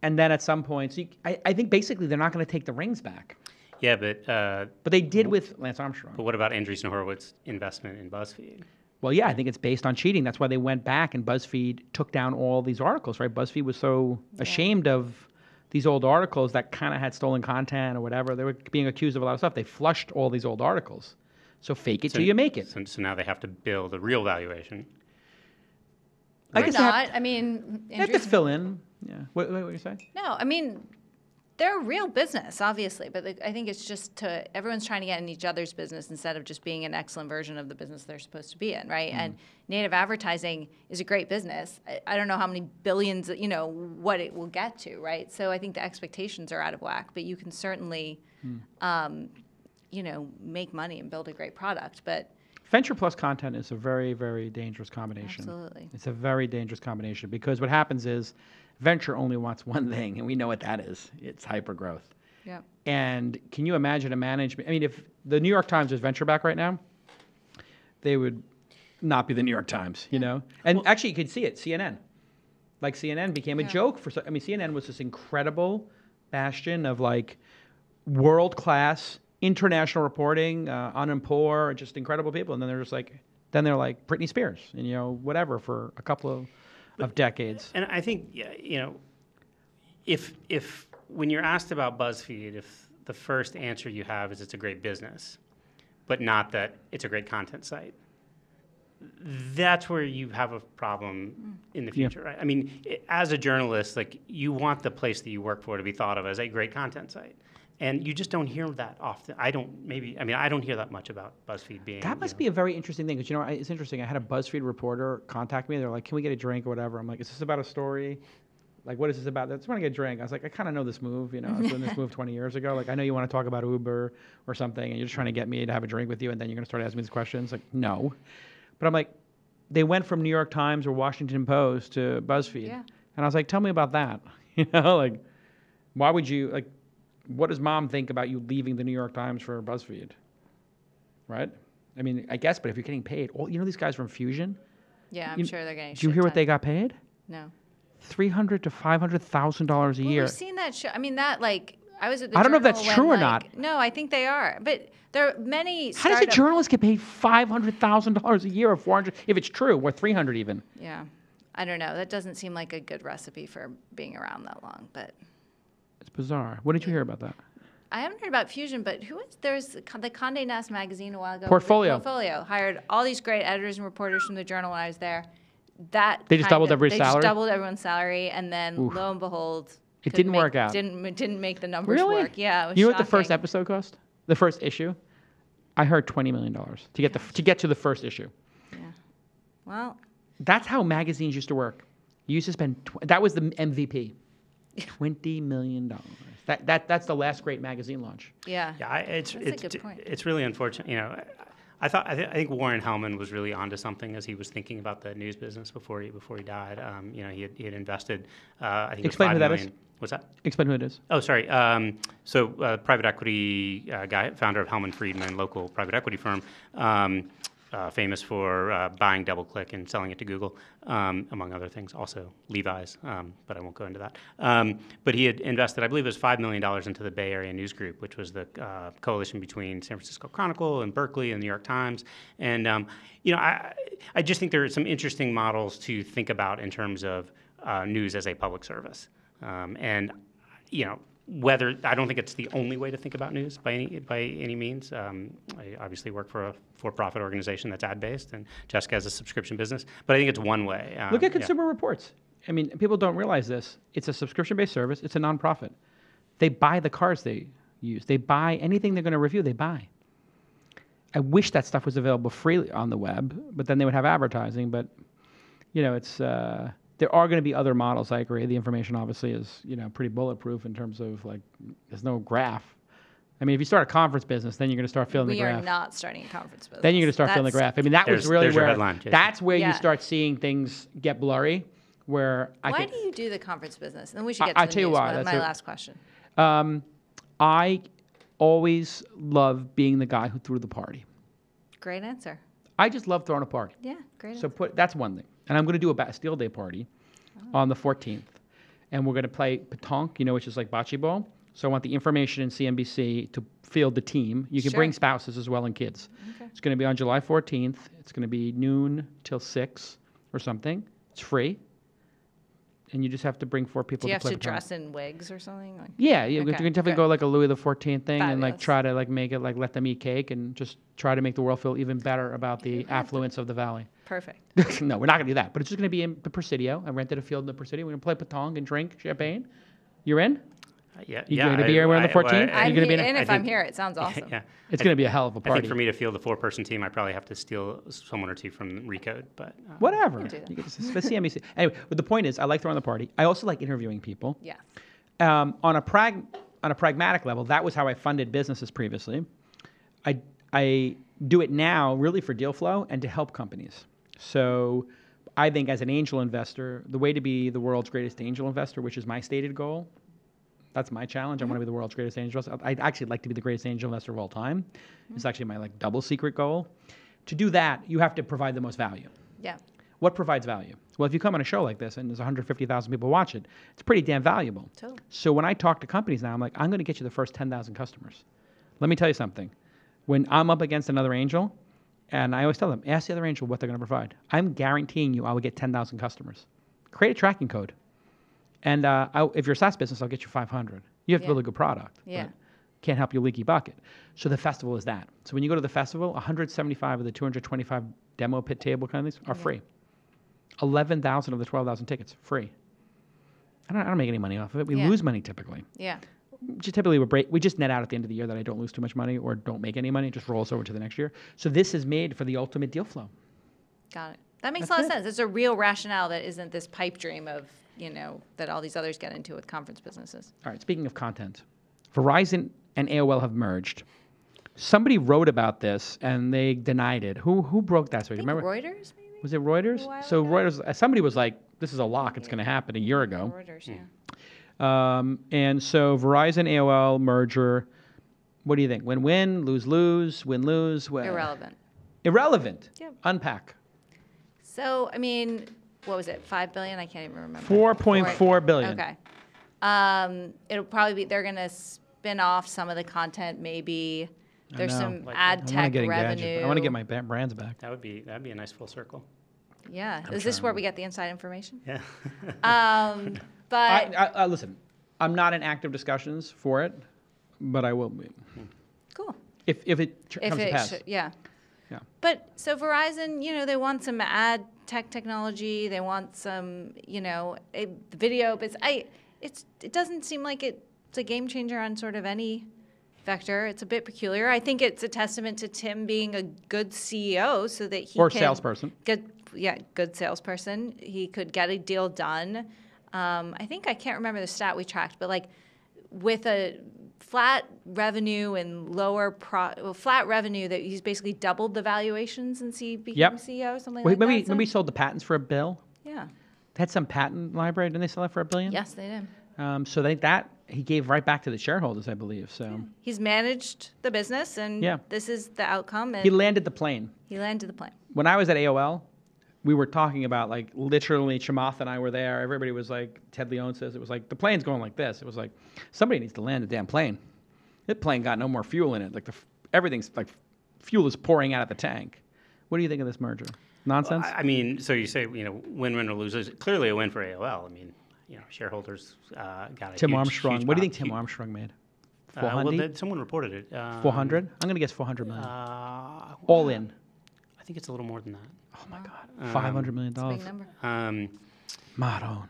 And then at some point, I think basically they're not going to take the rings back. Yeah, but But they did with Lance Armstrong. what about Andreessen Horowitz's investment in BuzzFeed? Well, yeah, I think it's based on cheating. That's why they went back and BuzzFeed took down all these articles, right? BuzzFeed was so ashamed of these old articles that kind of had stolen content or whatever. They were being accused of a lot of stuff. They flushed all these old articles. So fake it till you make it. So now they have to build a real valuation. I Or guess not. I mean, they have to fill in. Yeah. What you say? No, I mean, they're a real business, obviously, but I think it's just everyone's trying to get in each other's business instead of just being an excellent version of the business they're supposed to be in, right? And native advertising is a great business. I don't know how many billions, what it will get to, right? So I think the expectations are out of whack, but you can certainly, make money and build a great product, but. Venture plus content is a very, very dangerous combination. Absolutely. It's a very dangerous combination because what happens is venture only wants one thing, and we know what that is. It's hypergrowth. Yeah. And can you imagine a management? I mean, if the New York Times was venture back right now, they would not be the New York Times, And actually, you could see it. CNN. Like CNN became a joke for. I mean, CNN was this incredible bastion of like world-class international reporting, on and poor, just incredible people. And then they're just like, Britney Spears and, whatever for a couple of decades. And I think, if when you're asked about BuzzFeed, if the first answer you have is it's a great business, but not that it's a great content site, that's where you have a problem in the future, right? I mean, as a journalist, like you want the place that you work for to be thought of as a great content site. And you just don't hear that often. I don't hear that much about BuzzFeed being. That must be a very interesting thing because it's interesting. I had a BuzzFeed reporter contact me. They're like, "Can we get a drink or whatever?" I'm like, "Is this about a story? Like, what is this about?" I just want to get a drink. I was like, "I kind of know this move. I was doing this move 20 years ago. Like, I know you want to talk about Uber or something, and you're just trying to get me to have a drink with you, and then you're going to start asking me these questions." Like, no. But I'm like, they went from New York Times or Washington Post to BuzzFeed, and I was like, "Tell me about that." Like, why would you like? What does mom think about you leaving the New York Times for BuzzFeed? Right? I mean, I guess, but if you're getting paid, these guys from Fusion. Yeah, I'm sure they're getting. Do you hear what they got paid? No. $300,000 to $500,000 a year. We've seen that show. I mean, I was at the. I don't know if Journal that's true or when, not. No, I think they are, but there are many. How does a journalist get paid $500,000 a year or $400,000 if it's true, or $300,000 even? Yeah, I don't know. That doesn't seem like a good recipe for being around that long, but. It's bizarre. What did you hear about that? I haven't heard about Fusion, but there's the Condé Nast magazine a while ago. Portfolio Hired all these great editors and reporters from the Journal when I was there. They just doubled everyone's salary? They just doubled everyone's salary, and then lo and behold, it didn't work out. Didn't make the numbers work. Yeah, it was You know shocking. what the first episode cost? The first issue? I heard $20 million to get to the first issue. Yeah. Well. That's how magazines used to work. You used to spend. That was the MVP. $20 million. That's the last great magazine launch. Yeah. Yeah, that's a good point. It's really unfortunate. I think Warren Hellman was really onto something as he was thinking about the news business before he died. He had invested. I think Explain it was $5 who that million. is. What's that? Explain who it is. Oh, sorry. Private equity guy, founder of Hellman Friedman, local private equity firm. Famous for buying DoubleClick and selling it to Google, among other things. Also Levi's, but I won't go into that. But he had invested, I believe it was $5 million into the Bay Area News Group, which was the coalition between San Francisco Chronicle and Berkeley and the New York Times. And I just think there are some interesting models to think about in terms of news as a public service. Whether I don't think it's the only way to think about news by any means. I obviously work for a for-profit organization that's ad-based, and Jessica has a subscription business. But I think it's one way. Look at Consumer Reports. I mean, people don't realize this. It's a subscription-based service. It's a nonprofit. They buy the cars they use. They buy anything they're going to review. They buy. I wish that stuff was available freely on the web, but then they would have advertising. But it's. There are going to be other models. I agree. The information obviously is, pretty bulletproof in terms of there's no graph. I mean, if you start a conference business, then you're going to start filling the graph. We are not starting a conference business. Then you're going to start filling the graph. I mean, that was really there's where your headline, Jason. That's where you start seeing things get blurry. Why do you do the conference business? And then we should get to the news. My last question. I always love being the guy who threw the party. Great answer. I just love throwing a party. Yeah, great. So that's one thing. And I'm going to do a Bastille Day party on the 14th. And we're going to play pétanque, which is like bocce ball. So I want the information in CNBC to field the team. You can Sure. bring spouses as well and kids. Okay. It's going to be on July 14th. It's going to be noon till 6 or something. It's free. And you just have to bring 4 people Do you to have play to baton. dress in wigs or something? Like, Yeah, you Okay, can definitely good. go like a Louis the 14th thing and like Fabulous. try to like make it like let them eat cake and just try to make the world feel even better about the affluence of the valley. Perfect. No, we're not going to do that. But it's just going to be in the Presidio. I rented a field in the Presidio. We're going to play petanque and drink champagne. You're in? Yeah, You going to be here on the 14th? I'm gonna be in in a- if I'm here. It sounds awesome. Yeah. It's going to be a hell of a I party. think for me to field the 4-person team, I probably have to steal someone or two from Recode, but Whatever. do that. You get to but CNBC. Anyway, but the point is, I like throwing the party. I also like interviewing people. Yeah. On a pragmatic level, that was how I funded businesses previously. I do it now really for deal flow and to help companies. So I think as an angel investor, the way to be the world's greatest angel investor, which is my stated goal, that's my challenge. I want to be the world's greatest angel investor. I'd actually like to be the greatest angel investor of all time. It's actually my like double secret goal. To do that, you have to provide the most value. Yeah. What provides value? Well, if you come on a show like this and there's 150,000 people watch it, it's pretty damn valuable. Totally. So when I talk to companies now, I'm like, I'm going to get you the first 10,000 customers. Let me tell you something. When I'm up against another angel, and I always tell them, ask the other angel what they're going to provide. I'm guaranteeing you I will get 10,000 customers. Create a tracking code. And if you're a SaaS business, I'll get you 500. You have to Yeah. build a good product. Yeah. But can't help you leaky bucket. So the festival is that. So when you go to the festival, 175 of the 225 demo pit table kind of things are free. 11,000 of the 12,000 tickets free. I don't make any money off of it. We Yeah. lose money typically. Yeah. Just typically we just net out at the end of the year that I don't lose too much money or don't make any money. It just rolls over to the next year. So this is made for the ultimate deal flow. Got it. That makes That's a lot of it. sense. It's a real rationale that isn't this pipe dream of, that all these others get into with conference businesses. All right, speaking of content, Verizon and AOL have merged. Somebody wrote about this and they denied it. Who broke that story? I Do think you remember? Reuters, maybe? Was it Reuters? A while So ago? Reuters, somebody was like, this is a lock, it's going to happen a year ago. Reuters, yeah. And so Verizon AOL merger, what do you think? Win-win, lose-lose, win-lose? Irrelevant. Irrelevant. Yep. Unpack. So, I mean, what was it? 5 billion? I can't even remember. 4.4 billion. Okay. It'll probably be, they're going to spin off some of the content, maybe. There's know. some Like ad I want to tech get engaged. revenue. I want to get my brands back. that'd be a nice full circle. Yeah. Is this where we get the inside information? Yeah. But I listen, I'm not in active discussions for it, but I will be. cool. If it comes to pass. Yeah. Yeah. But so Verizon, they want some ad tech technology. They want some, video. But it doesn't seem like it's a game changer on sort of any vector. It's a bit peculiar. I think it's a testament to Tim being a good CEO, so that he Or can salesperson. Good salesperson. He could get a deal done. I can't remember the stat we tracked, but like with a flat revenue and flat revenue, that he's basically doubled the valuations since he became CEO, something like that. Maybe we sold the patents for $1 billion. Yeah. They had some patent library. Didn't they sell it for $1 billion? Yes, they did. So that he gave right back to the shareholders, I believe. So He's managed the business, and Yeah. this is the outcome. And he landed the plane. he landed the plane. When I was at AOL, we were talking about like literally Chamath and I were there. Everybody was like, Ted Leone says, it was like the plane's going like this. It was like somebody needs to land the damn plane. That plane got no more fuel in it. Like everything's like fuel is pouring out of the tank. What do you think of this merger? Nonsense? I mean, so you say, win-win or lose. It's clearly a win for AOL. I mean, shareholders got a Tim huge, Armstrong. huge What do you think pop- Tim hu- Armstrong made? well, 400? someone reported it. 400? I'm going to guess 400 million. Well, All in. I think it's a little more than that. Oh my God. $500 million. It's a big number. Maroon.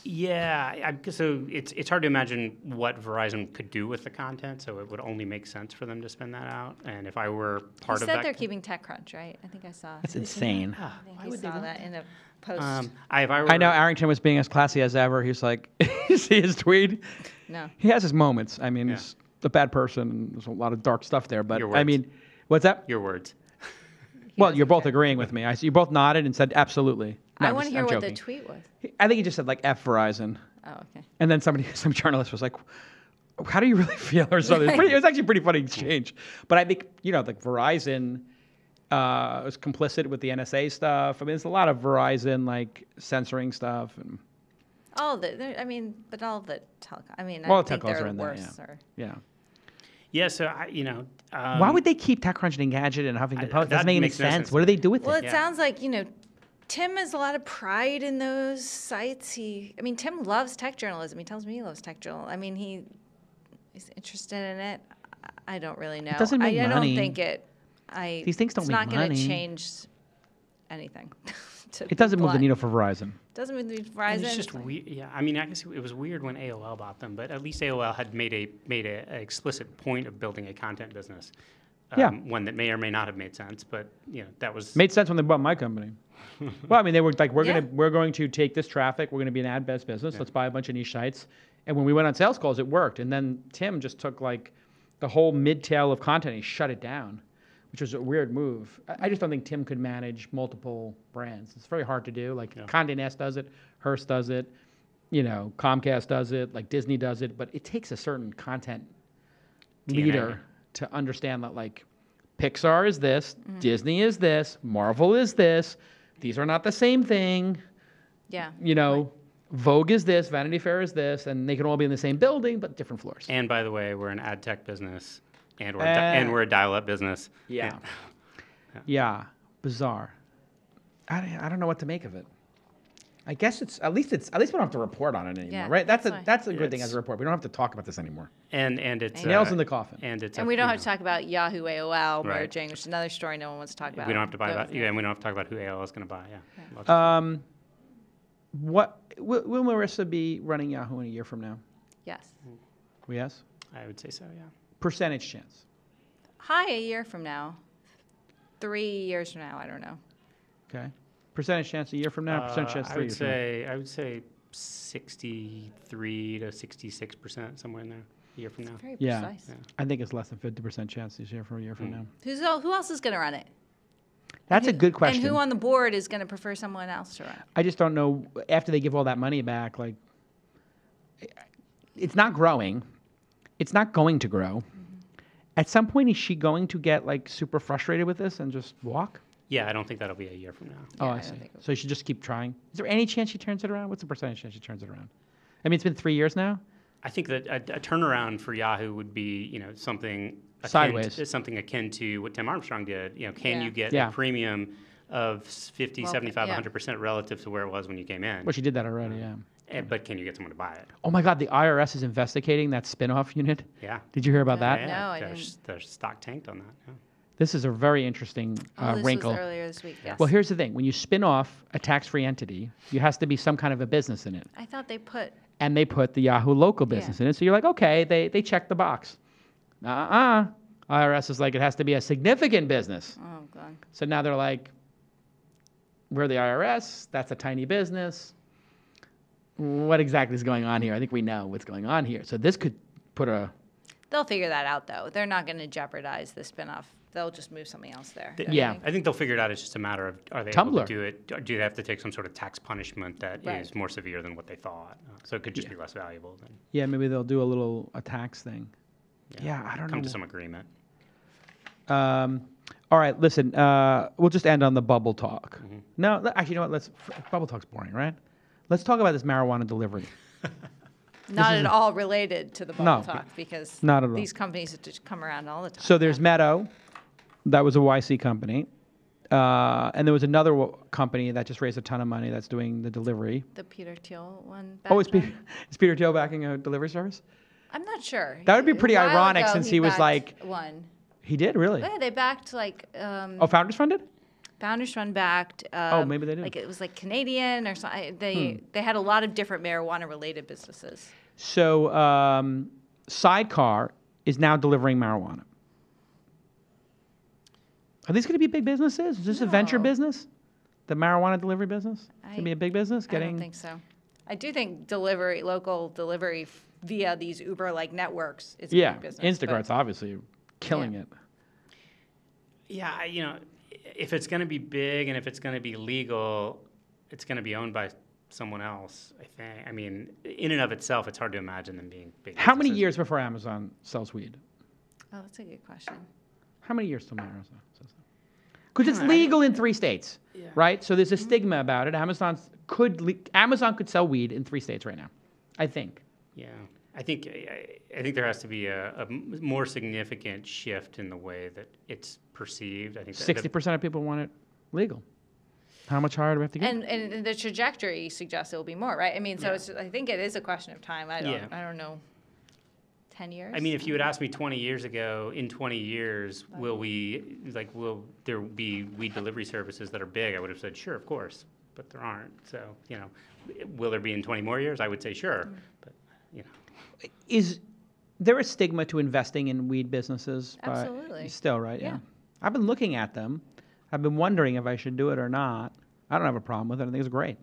Yeah, so it's hard to imagine what Verizon could do with the content, so it would only make sense for them to spin that out. And if I were part He of said that, they're keeping TechCrunch, right? I think I saw. That's insane. I think he saw that in a post. if I were, I know Arrington was being as classy as ever. He's like, you see his tweet? No. He has his moments. I mean, Yeah. he's a bad person, and there's a lot of dark stuff there. But Your I words. mean, what's that? your words. Well, you're both agreeing with me. You both nodded and said absolutely. No, I I'm want to just- hear I'm what the joking. tweet was. I think he just said like F Verizon, Oh, okay. and then some journalist was like, "How do you really feel?" or something. It was actually a pretty funny exchange. But I think like Verizon was complicit with the NSA stuff. I mean, there's a lot of Verizon like censoring stuff and. All the, but all the telecom. I mean, All I the think telcos they're are in there, worse. Or, Yeah. Yeah, so Why would they keep TechCrunch and Engadget and Huffington Post? It that doesn't make any makes no sense. sense What do they do with Well, it? it sounds like, Tim has a lot of pride in those sites. Tim loves tech journalism. He tells me he loves tech journalism. I mean, he's interested in it. I don't really know. doesn't make I money. don't think it. These things don't it's make not going to money. change anything. It doesn't move the needle for Verizon. Doesn't move the needle for And Verizon. it's just weird. Yeah, I mean, I guess it was weird when AOL bought them, but at least AOL had made a explicit point of building a content business. One that may or may not have made sense, but that was Made sense when they bought my company. Well, I mean, they were like, we're Yeah. going to take this traffic. We're going to be an ad-based business. Let's buy a bunch of niche sites. And when we went on sales calls, it worked. And then Tim just took like the whole mid-tail of content. He shut it down, which was a weird move. I just don't think Tim could manage multiple brands. It's very hard to do. Like Condé Nast does it, Hearst does it, Comcast does it, like Disney does it. But it takes a certain content leader to understand that like Pixar is this, Disney is this, Marvel is this. These are not the same thing. Yeah. Vogue is this, Vanity Fair is this, and they can all be in the same building but different floors. And by the way, we're an ad tech business, and we're a dial-up business. Yeah. Yeah. Bizarre. I don't know what to make of it. I guess at least we don't have to report on it anymore, Yeah, right? That's that's a good thing as a report. We don't have to talk about this anymore. And it's Nails in the coffin. And we don't have to talk about Yahoo AOL Right. merging, which is another story no one wants to talk about. We don't have to buy that. Those, Yeah, and we don't have to talk about who AOL is going to buy. Yeah. Will Marissa be running Yahoo in a year from now? Yes. Yes. I would say so. Yeah. Percentage chance. Hi, a year from now. 3 years from now, I don't know. Okay. Percentage chance a year from now. Percentage chance 3 years from now. I would say 63 to 66%, somewhere in there. A year from now. Very Yeah. precise. I think it's less than 50% chance this year from a year from now. Who else is going to run it? That's a good question. And who on the board is going to prefer someone else to run it? I just don't know. After they give all that money back, like, it's not growing. It's not going to grow. At some point, is she going to get like super frustrated with this and just walk? Yeah, I don't think that'll be a year from now. Oh, Yeah, I I don't see. think it So you should just keep trying. Is there any chance she turns it around? What's the percentage chance she turns it around? I mean, it's been 3 years now. I think that a turnaround for Yahoo would be, something Sideways. something akin to what Tim Armstrong did. Can Yeah. you get Yeah. a premium of 50, Well, 75, yeah. 100% relative to where it was when you came in? Well, she did that already, yeah. But can you get someone to buy it? Oh my God, the IRS is investigating that spin-off unit. Yeah. Did you hear about that? No, I their, didn't. their stock tanked on that. Yeah. This is a very interesting This wrinkle. was earlier this week, yes. Well, here's the thing. When you spin off a tax-free entity, there has to be some kind of a business in it. I thought they put... And they put the Yahoo local business in it. So you're like, okay, they check the box. IRS is like, it has to be a significant business. Oh, God. So now they're like, we're the IRS. That's a tiny business. What exactly is going on here? I think we know what's going on here. So this could put a... They'll figure that out, though. They're not going to jeopardize the spinoff. They'll just move something else there. don't you Yeah. think? I think they'll figure it out. It's just a matter of, are they Tumblr. able to do it? Or do they have to take some sort of tax punishment that is Right. more severe than what they thought? So it could just be less valuable. Than, Yeah, maybe they'll do a tax thing. Yeah, I don't come know. to some agreement. All right, listen, we'll just end on the bubble talk. No, actually, you know what? Bubble talk's boring, right? Let's talk about this marijuana delivery. Not at all related to the bubble No, talk, because not at all. these companies just come around all the time. So there's Meadow, that was a YC company, and there was another company that just raised a ton of money that's doing the delivery. The Peter Thiel one. Oh, is back then? Peter Thiel backing a delivery service? I'm not sure. That would be A pretty while ironic ago, since he was backed like- one. He did, really? Yeah, they backed like Oh, Founders Funded? Founders Fund backed. Maybe they did. Like it was like Canadian or something. They had a lot of different marijuana related businesses. So Sidecar is now delivering marijuana. Are these going to be big businesses? Is this a venture No. business? The marijuana delivery business? Going to be a big business? I don't think so. I do think local delivery via these Uber-like networks is a Yeah, big business. Instacart's obviously killing it. Yeah, if it's going to be big and if it's going to be legal, it's going to be owned by someone else, I think. I mean, in and of itself, it's hard to imagine them being big. How many businesses. years before Amazon sells weed? Oh, that's a good question. How many years till Amazon sells it? Because it's legal in 3 states, right? So there's a stigma about it. Amazon could sell weed in 3 states right now, I think. Yeah. I think there has to be a more significant shift in the way that it's perceived. I think 60% of people want it legal. How much higher do we have to get? And the trajectory suggests it will be more, right? I mean, so I think it is a question of time. I don't know. 10 years? I mean, if you had asked me 20 years ago, in 20 years, will there be weed delivery services that are big? I would have said, sure, of course, but there aren't. So, will there be in 20 more years? I would say, sure, but, Is there a stigma to investing in weed businesses? Absolutely. Still, right? Yeah. I've been looking at them. I've been wondering if I should do it or not. I don't have a problem with it. I think it's great.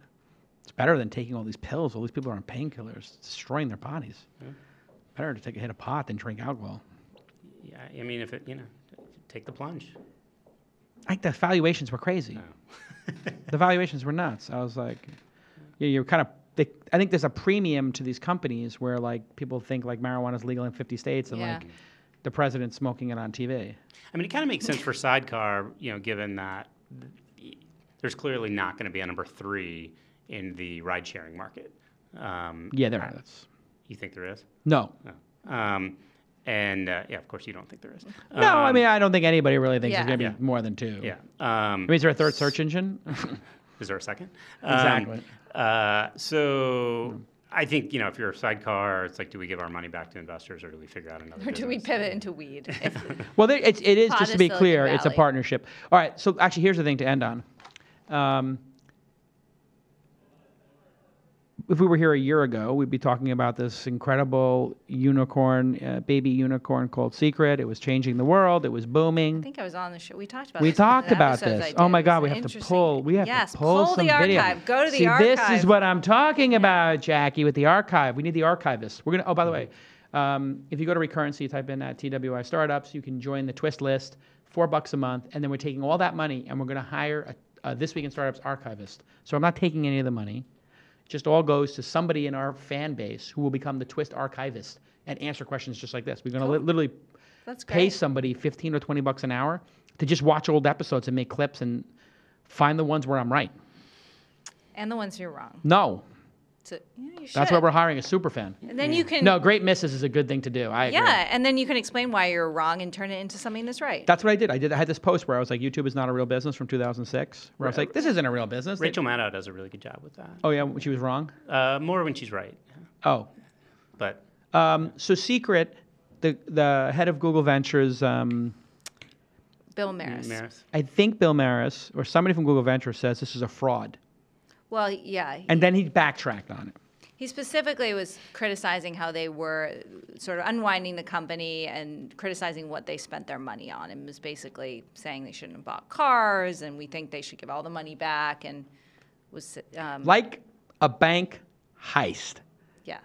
It's better than taking all these pills. All these people are on painkillers, destroying their bodies. Yeah. Better to take a hit of pot than drink alcohol. Yeah, I mean, if it, take the plunge. The valuations were crazy. No. The valuations were nuts. I was like, you're kind of. I think there's a premium to these companies where people think marijuana is legal in 50 states and the president's smoking it on TV. I mean, it kind of makes sense for Sidecar, given that there's clearly not going to be a number 3 in the ride-sharing market. There is. You think there is? No. Of course you don't think there is. No, I mean, I don't think anybody really thinks there's going to be more than 2. Yeah. I mean, is there a third search engine? Is there a second? Exactly. So I think, if you're a Sidecar, it's like, do we give our money back to investors or do we figure out another business? Do we pivot into weed? Well, it is, just to be clear, it's a partnership. All right, so actually, here's the thing to end on. If we were here a year ago, we'd be talking about this incredible unicorn, baby unicorn called Secret. It was changing the world. It was booming. I think I was on the show. We talked about this. We talked about this. Oh my God, we have to pull. We have to pull some the video. Archive. Go to the archive. This is what I'm talking about, Jackie, with the archive. We need the archivist. We're gonna. Oh, by the way, if you go to Recurrency, you type in TWI Startups, you can join the TWiST list, $4 a month, and then we're taking all that money and we're going to hire a This Week in Startups archivist. So I'm not taking any of the money. Just all goes to somebody in our fan base who will become the TWiST archivist and answer questions just like this. We're going to literally pay somebody $15 or $20 an hour to just watch old episodes and make clips and find the ones where I'm right. And the ones you're wrong. No. So, you should. That's why we're hiring a super fan. And then you can... No, great misses is a good thing to do. I agree. Yeah, and then you can explain why you're wrong and turn it into something that's right. That's what I did. I had this post where I was like, YouTube is not a real business from 2006. Where I was like, this isn't a real business. Rachel Maddow does a really good job with that. Oh, yeah? When she was wrong? More when she's right. Oh. But... so Secret, the head of Google Ventures... Bill Maris. I think Bill Maris, or somebody from Google Ventures, says this is a fraud. Well, yeah. And then he backtracked on it. He specifically was criticizing how they were sort of unwinding the company and criticizing what they spent their money on, and was basically saying they shouldn't have bought cars and we think they should give all the money back, and was... like a bank heist. Yes.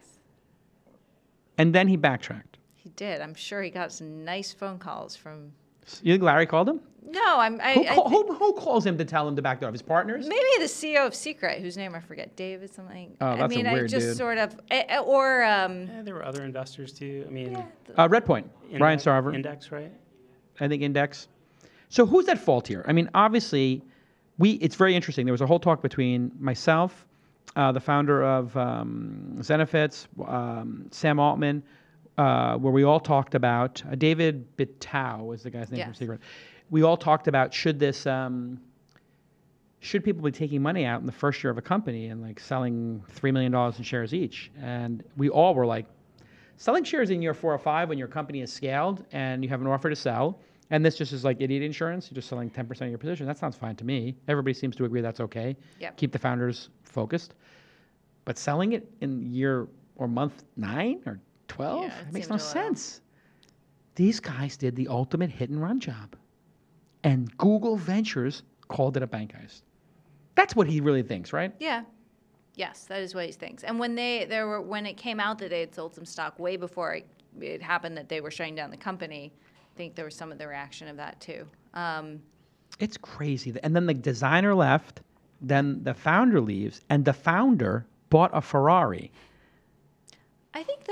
And then he backtracked. He did. I'm sure he got some nice phone calls from... You think Larry called him? No, who calls him to tell him to back off? His partners? Maybe the CEO of Secret, whose name I forget, David something. Oh, that's a weird dude. Sort of, there were other investors too. I mean, Redpoint, Ryan Sarver. Index, right? I think Index. So who's at fault here? I mean, obviously, it's very interesting. There was a whole talk between myself, the founder of Zenefits, Sam Altman, where we all talked about David Bitau was the guy's name from Secret. We all talked about should people be taking money out in the first year of a company and like selling $3 million in shares each? And we all were like, selling shares in year 4 or 5 when your company is scaled and you have an offer to sell, and this just is like idiot insurance, you're just selling 10% of your position. That sounds fine to me. Everybody seems to agree that's okay. Yep. Keep the founders focused. But selling it in year or month 9 or 12? It makes no sense. These guys did the ultimate hit and run job. And Google Ventures called it a bank heist. That's what he really thinks, right? Yeah. Yes, that is what he thinks. And when when it came out that they had sold some stock way before it happened that they were shutting down the company, I think there was some of the reaction of that too. It's crazy. And then the designer left, then the founder leaves, and the founder bought a Ferrari. I think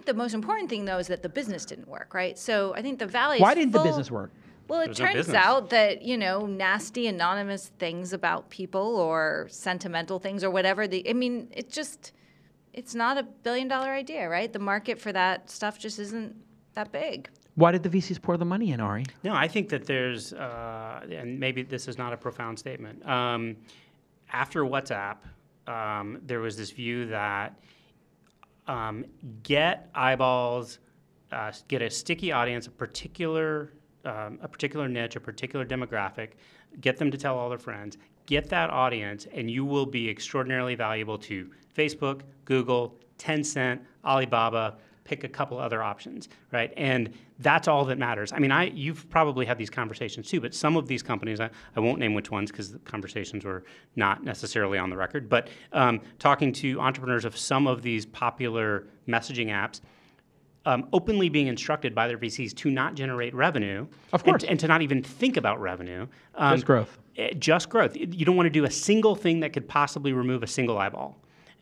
the most important thing though is that the business didn't work, right? So I think the Valley. Why didn't the business work? Well, it turns out that, nasty anonymous things about people or sentimental things or whatever, it just it's not a billion-dollar idea, right? The market for that stuff just isn't that big. Why did the VCs pour the money in, Ari? No, I think that there's, and maybe this is not a profound statement. After WhatsApp, there was this view that get eyeballs, get a sticky audience, a particular niche, a particular demographic, get them to tell all their friends, get that audience, and you will be extraordinarily valuable to Facebook, Google, Tencent, Alibaba, pick a couple other options, right? And that's all that matters. I mean, you've probably had these conversations too, but some of these companies, I won't name which ones because the conversations were not necessarily on the record, but talking to entrepreneurs of some of these popular messaging apps, openly being instructed by their VCs to not generate revenue, of course, and to not even think about revenue. Just growth. Just growth. You don't want to do a single thing that could possibly remove a single eyeball.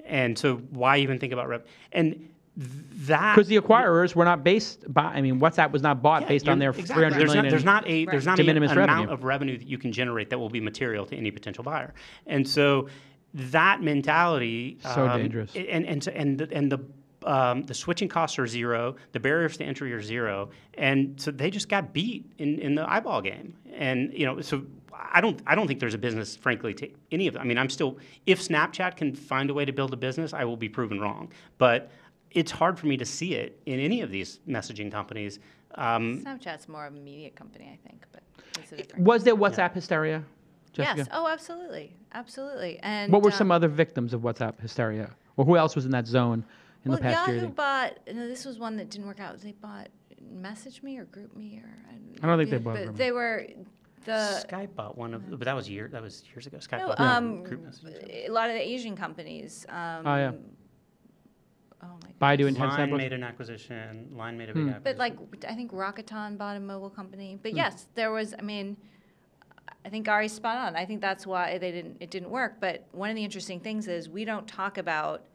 And so why even think about revenue? And that because the acquirers were not based by. I mean, WhatsApp was not bought based on their exactly. 300 million. There's not an revenue. amount of revenue that you can generate that will be material to any potential buyer. And so that mentality so dangerous. And the switching costs are zero. The barriers to entry are zero. And so they just got beat in the eyeball game. And so I don't think there's a business, frankly, to any of them. I mean, if Snapchat can find a way to build a business, I will be proven wrong. But it's hard for me to see it in any of these messaging companies. Snapchat's more of a media company, I think, but it's a different. Was there WhatsApp hysteria, Jessica? Yes. Oh, absolutely. And what were some other victims of WhatsApp hysteria, or who else was in that zone in the past year? Yahoo bought. No, this was one that didn't work out. They bought Message Me or Group Me, or I don't think they bought. But they were. Skype bought one of, but that was years ago. Skype bought group messaging. A lot of the Asian companies. Oh my Baidu and Line Tencent made an acquisition. Line made a big acquisition. But I think Rakuten bought a mobile company. But yes, there was. I mean, I think Ari's spot on. I think that's why it didn't work. But one of the interesting things is we don't talk about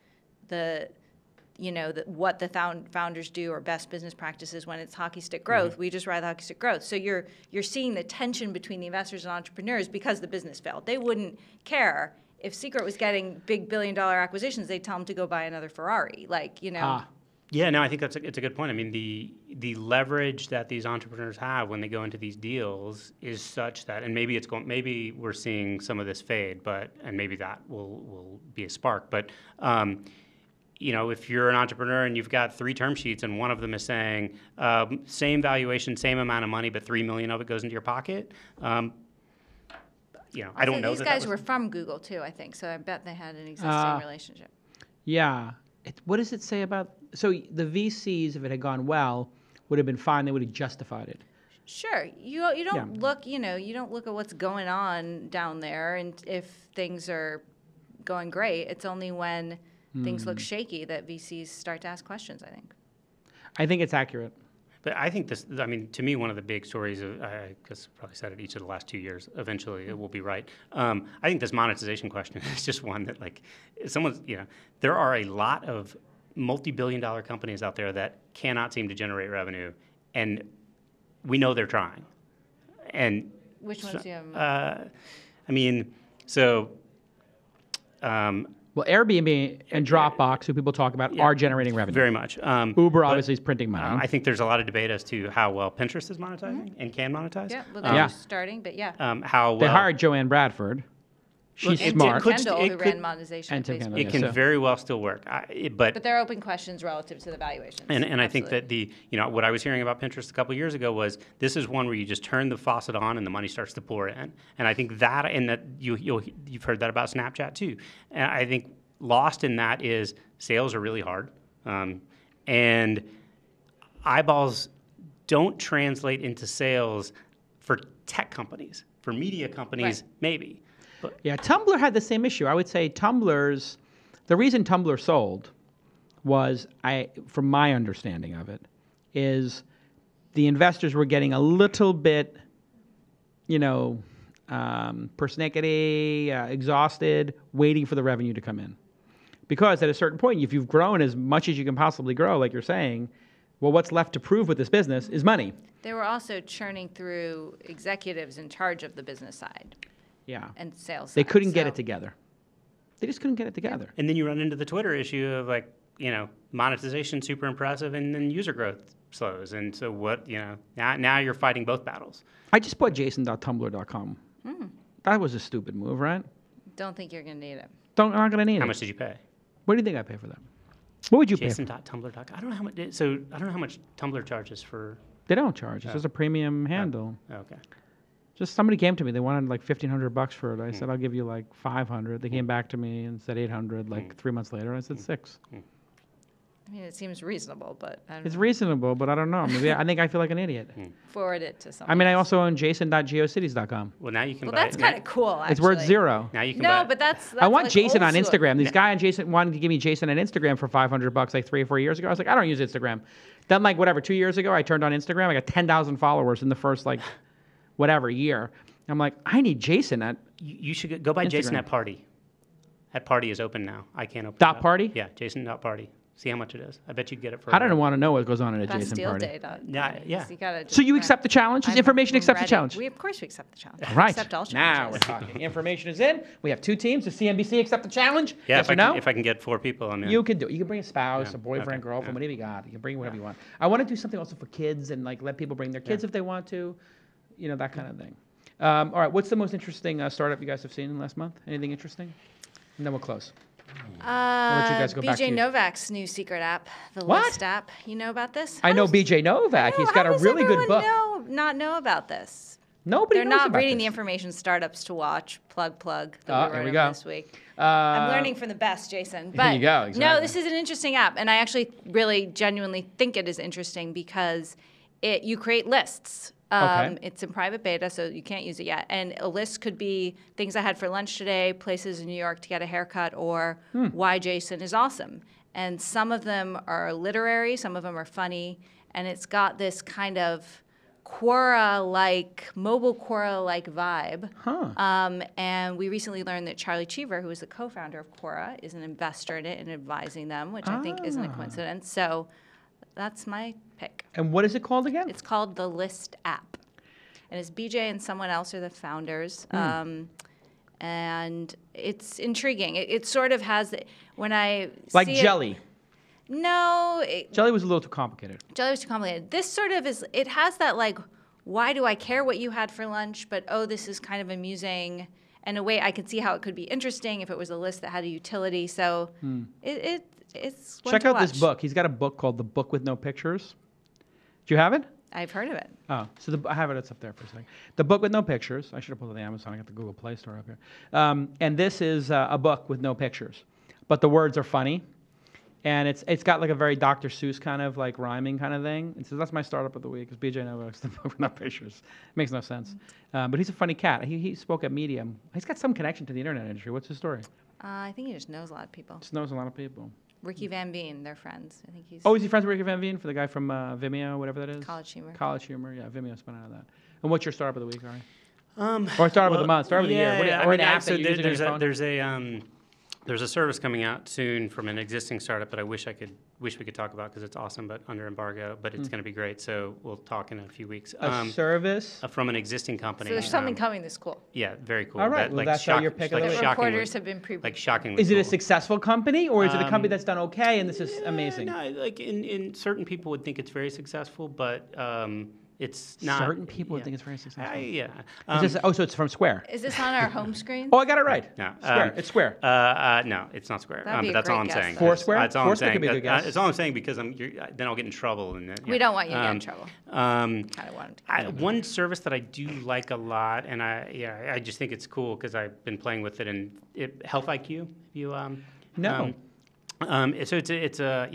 what the founders do or best business practices when it's hockey stick growth. We just ride the hockey stick growth. So you're seeing the tension between the investors and entrepreneurs because the business failed. They wouldn't care if Secret was getting big billion-dollar acquisitions. They'd tell them to go buy another Ferrari. Yeah, no, I think it's a good point. I mean, the leverage that these entrepreneurs have when they go into these deals is such that, and maybe we're seeing some of this fade, and maybe that will be a spark. But if you're an entrepreneur and you've got 3 term sheets and one of them is saying same valuation, same amount of money, but $3 million of it goes into your pocket. I don't know. These guys were from Google too, I think. So I bet they had an existing relationship. Yeah. What does it say about? So the VCs, if it had gone well, would have been fine. They would have justified it. Sure. You don't look. You don't look at what's going on down there, and if things are going great, it's only when things look shaky that VCs start to ask questions, I think. I think it's accurate. But I think to me, one of the big stories, I guess I probably said it each of the last 2 years, eventually it will be right. I think this monetization question is just one that, there are a lot of multi-billion-dollar companies out there that cannot seem to generate revenue, and we know they're trying. And which ones do you have? Well, Airbnb and Dropbox, who people talk about, are generating revenue. Very much. Uber obviously is printing money. I think there's a lot of debate as to how well Pinterest is monetizing and can monetize. Yeah, well, they're starting, but yeah. How well they hired Joanne Bradford. She's smart. Tim Kendall, who ran monetization. And Tim Kendall, it can very well still work, but there are open questions relative to the valuations. And I think that what I was hearing about Pinterest a couple of years ago was this is one where you just turn the faucet on and the money starts to pour in. And I think that you've heard that about Snapchat too. And I think lost in that is sales are really hard, and eyeballs don't translate into sales for tech companies. For media companies, maybe. But yeah, Tumblr had the same issue. I would say the reason Tumblr sold was, from my understanding of it, is the investors were getting a little bit, persnickety, exhausted, waiting for the revenue to come in. Because at a certain point, if you've grown as much as you can possibly grow, like you're saying, well, what's left to prove with this business is money. They were also churning through executives in charge of the business side. Yeah. And sales They side, couldn't get it together. They just couldn't get it together. And then you run into the Twitter issue of like, monetization super impressive, and then user growth slows. And so what, now you're fighting both battles. I just bought jason.tumblr.com. That was a stupid move, right? Don't think you're going to need it. I'm not going to need it. How much did you pay? What do you think I pay for that? What would you pay for? Jason.tumblr.com. I don't know how much. So I don't know how much Tumblr charges for. They don't charge. It's just a premium handle. Oh, okay. Just somebody came to me. They wanted like $1,500 for it. I said, I'll give you like 500. They came back to me and said 800. Like 3 months later, I said 6. I mean, it seems reasonable, but I don't It's know. reasonable, but I don't know. Maybe I think I feel like an idiot. Forward it to someone. I mean, I also own jason.geocities.com. Well, now you can Well, buy that's it. kind of cool, actually. It's worth 0. Now you can buy No, it. but that's I want like Jason old on school. Instagram. This guy on Jason wanted to give me Jason on Instagram for $500 like 3 or 4 years ago. I was like, I don't use Instagram. Then like 2 years ago, I turned on Instagram. I got 10,000 followers in the first year. I'm like, I need Jason at You should go buy Jason Instagram. at Party. At Party is open now. I can't open Dot it up. Party? Yeah, Jason.party. See how much it is. I bet you'd get it for. I don't want to know what goes on at a Jason Bastille party. Day. Yeah. You gotta So you just- accept the challenge? Does I'm information accept the ready. challenge? Of course we accept the challenge. Right. Accept all Now we're challenges. talking. Information is in. We have 2 teams. Does CNBC accept the challenge? Yeah, yes or no? if I can get 4 people, I'm in. You can do it. You can bring a spouse, Yeah, a boyfriend, okay, girlfriend, yeah. whatever you got. You can bring whatever you want. I want to do something also for kids and like let people bring their kids if they want to, that kind of thing. All right. What's the most interesting startup you guys have seen in the last month? Anything interesting? And then we'll close. let you guys go back to BJ you. Novak's new secret app, the What? List app. You know about this? I know How does- BJ Novak. He's how got a does really good everyone book. not know about this? Nobody They're knows not about reading this. the information startups to watch. Plug. That Oh, we here wrote we on go. this week. I'm Uh, learning from the best, Jason. Here But you go, no, exactly. this is an interesting app, and I actually really genuinely think it is interesting because you create lists. Okay. It's in private beta, so you can't use it yet. And a list could be things I had for lunch today, places in New York to get a haircut, or why Jason is awesome. And some of them are literary, some of them are funny, and it's got this kind of Quora-like, mobile Quora-like vibe. And we recently learned that Charlie Cheever, who is the co-founder of Quora, is an investor in it and advising them, which I think isn't a coincidence. So that's my pick. And what is it called again? It's called the List app. And it's BJ and someone else are the founders. And it's intriguing. It sort of has, when I like see it- jelly. No, Jelly was a little too complicated. jelly was too complicated. This sort of is, it has that like, why do I care what you had for lunch? But oh, this is kind of amusing. And a way I could see how it could be interesting if it was a list that had a utility. So it's one Check to out this watch. book. He's got a book called The Book with No Pictures. Do you have it? I've heard of it. Oh, so I have it. It's up there for a second. The Book with No Pictures. I should have pulled it on the Amazon. I got the Google Play Store up here. And this is a book with no pictures, but the words are funny, and it's got like a very Dr. Seuss kind of like rhyming kind of thing. And so that's my startup of the week. Is BJ Novak's The Book with No Pictures. It makes no sense, but he's a funny cat. He spoke at Medium. He's got some connection to the internet industry. What's his story? I think he just knows a lot of people. Just knows a lot of people. Ricky Van Veen, they're friends. I think he's Oh, is he friends with Ricky Van Veen, for the guy from Vimeo, whatever that is? College Humor. College Humor, yeah. Vimeo spun out of that. And what's your startup of the week, Ari? Or startup of the month, startup of the year, or an app that you're using on your phone? There's a service coming out soon from an existing startup that I wish we could talk about because it's awesome, but under embargo. But it's going to be great, so we'll talk in a few weeks. A service? From an existing company. So there's something coming this cool. Yeah, very cool. All right, well, that's your pick of the week. Reporters have been pre. Like shockingly. Is it a cool. successful company, or is it a company that's done okay and this is amazing? No, like in certain people would think it's very successful, but it's not. Certain people would think it's very successful. Yeah. Is this, so it's from Square. Is this on our home screen? Oh, I got it right. No, Square. It's Square. No, it's not Square. That'd be But a that's all I'm great guess, saying. though. Foursquare? That's all I'm Foursquare saying. could be a good guess. That's all I'm saying because then I'll get in trouble. We don't want you to get in trouble. Kind of want him to. One service that I do like a lot, and I just think it's cool because I've been playing with it. And Health IQ. You No. So it's a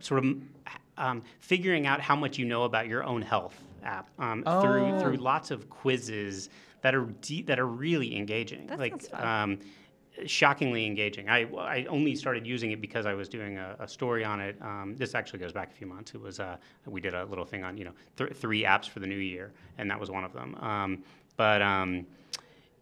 sort of figuring out how much you know about your own health app through lots of quizzes that are really engaging. That like sounds fun. shockingly engaging. I only started using it because I was doing a story on it. This actually goes back a few months. It was we did a little thing on 3 apps for the new year, and that was one of them.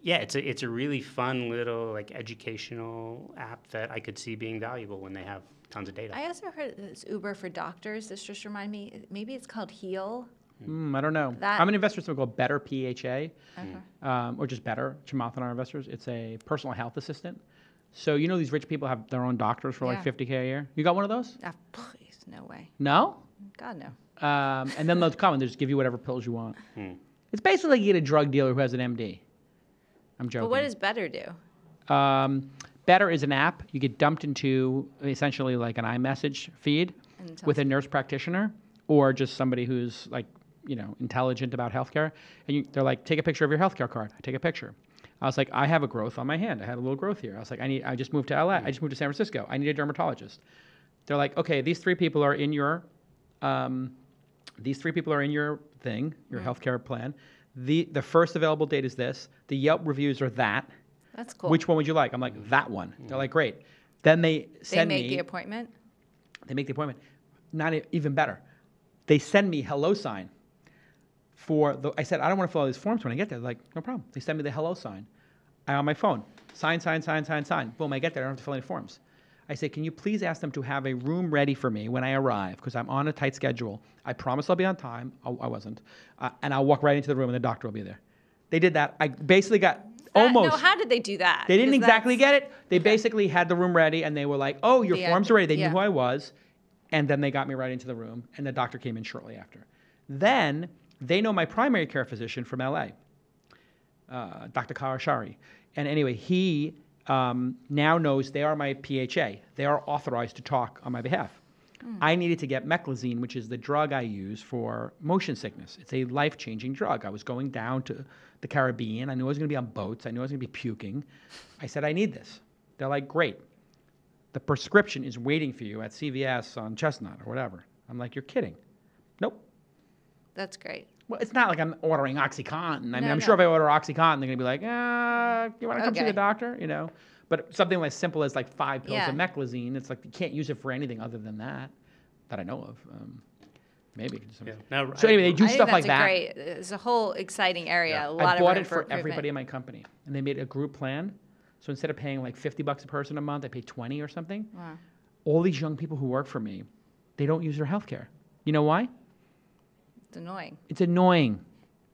Yeah, it's a really fun little like educational app that I could see being valuable when they have tons of data. I also heard it's Uber for doctors. This just reminded me. Maybe it's called Heal. I don't know. That- I'm an investor in something called Better PHA, or just Better. Chamath and our investors. It's a personal health assistant. So you know these rich people have their own doctors for like Yeah. $50K a year? You got one of those? Ah, please, no way. No? God, no. And then they'll come and they just give you whatever pills you want. It's basically like you get a drug dealer who has an MD. I'm joking. But what does Better do? Better is an app. You get dumped into essentially like an iMessage feed And it with a tells- nurse practitioner or just somebody who's like, intelligent about healthcare. And they're like, take a picture of your healthcare card. I take a picture. I was like, I have a growth on my hand. I had a little growth here. I was like, I just moved to LA. I just moved to San Francisco. I need a dermatologist. They're like, okay, these three people are in your thing, your healthcare plan. The first available date is this. The Yelp reviews are that. That's cool. Which one would you like? I'm like, that one. They're like, great. Then they They send make me. the appointment? They make the appointment. Not even better. They send me hello sign I said, I don't want to fill out these forms when I get there. They're like, no problem. They send me the hello sign. On my phone. Sign. Boom, I get there. I don't have to fill any forms. I say, can you please ask them to have a room ready for me when I arrive? Because I'm on a tight schedule. I promise I'll be on time. I wasn't. And I'll walk right into the room and the doctor will be there. They did that. I basically got almost. No, how did they do that? They didn't Because exactly that's- get it. They basically had the room ready and they were like, oh, your The forms end. are ready. They Yeah. knew who I was. And then they got me right into the room and the doctor came in shortly after. Then they know my primary care physician from LA, Dr. Kawashari. And anyway, he now knows they are my PHA. They are authorized to talk on my behalf. I needed to get meclizine, which is the drug I use for motion sickness. It's a life-changing drug. I was going down to the Caribbean. I knew I was going to be on boats. I knew I was going to be puking. I said, I need this. They're like, great. The prescription is waiting for you at CVS on Chestnut or whatever. I'm like, you're kidding. Nope. That's great. Well, it's not like I'm ordering OxyContin. I mean, No, I'm no. sure if I order OxyContin, they're going to be like, you want to come see Okay. the doctor? But something as simple as like 5 pills Yeah. of meclizine, it's like you can't use it for anything other than that I know of. Maybe. Yeah. Now, So anyway, they do I think stuff that's like that. great. It's a whole exciting area. Yeah. A lot I bought of room it for improvement. everybody in my company, and they made a group plan. So instead of paying like $50 a person a month, I pay 20 or something. Wow. All these young people who work for me, they don't use their health care. You know why? It's annoying. It's annoying.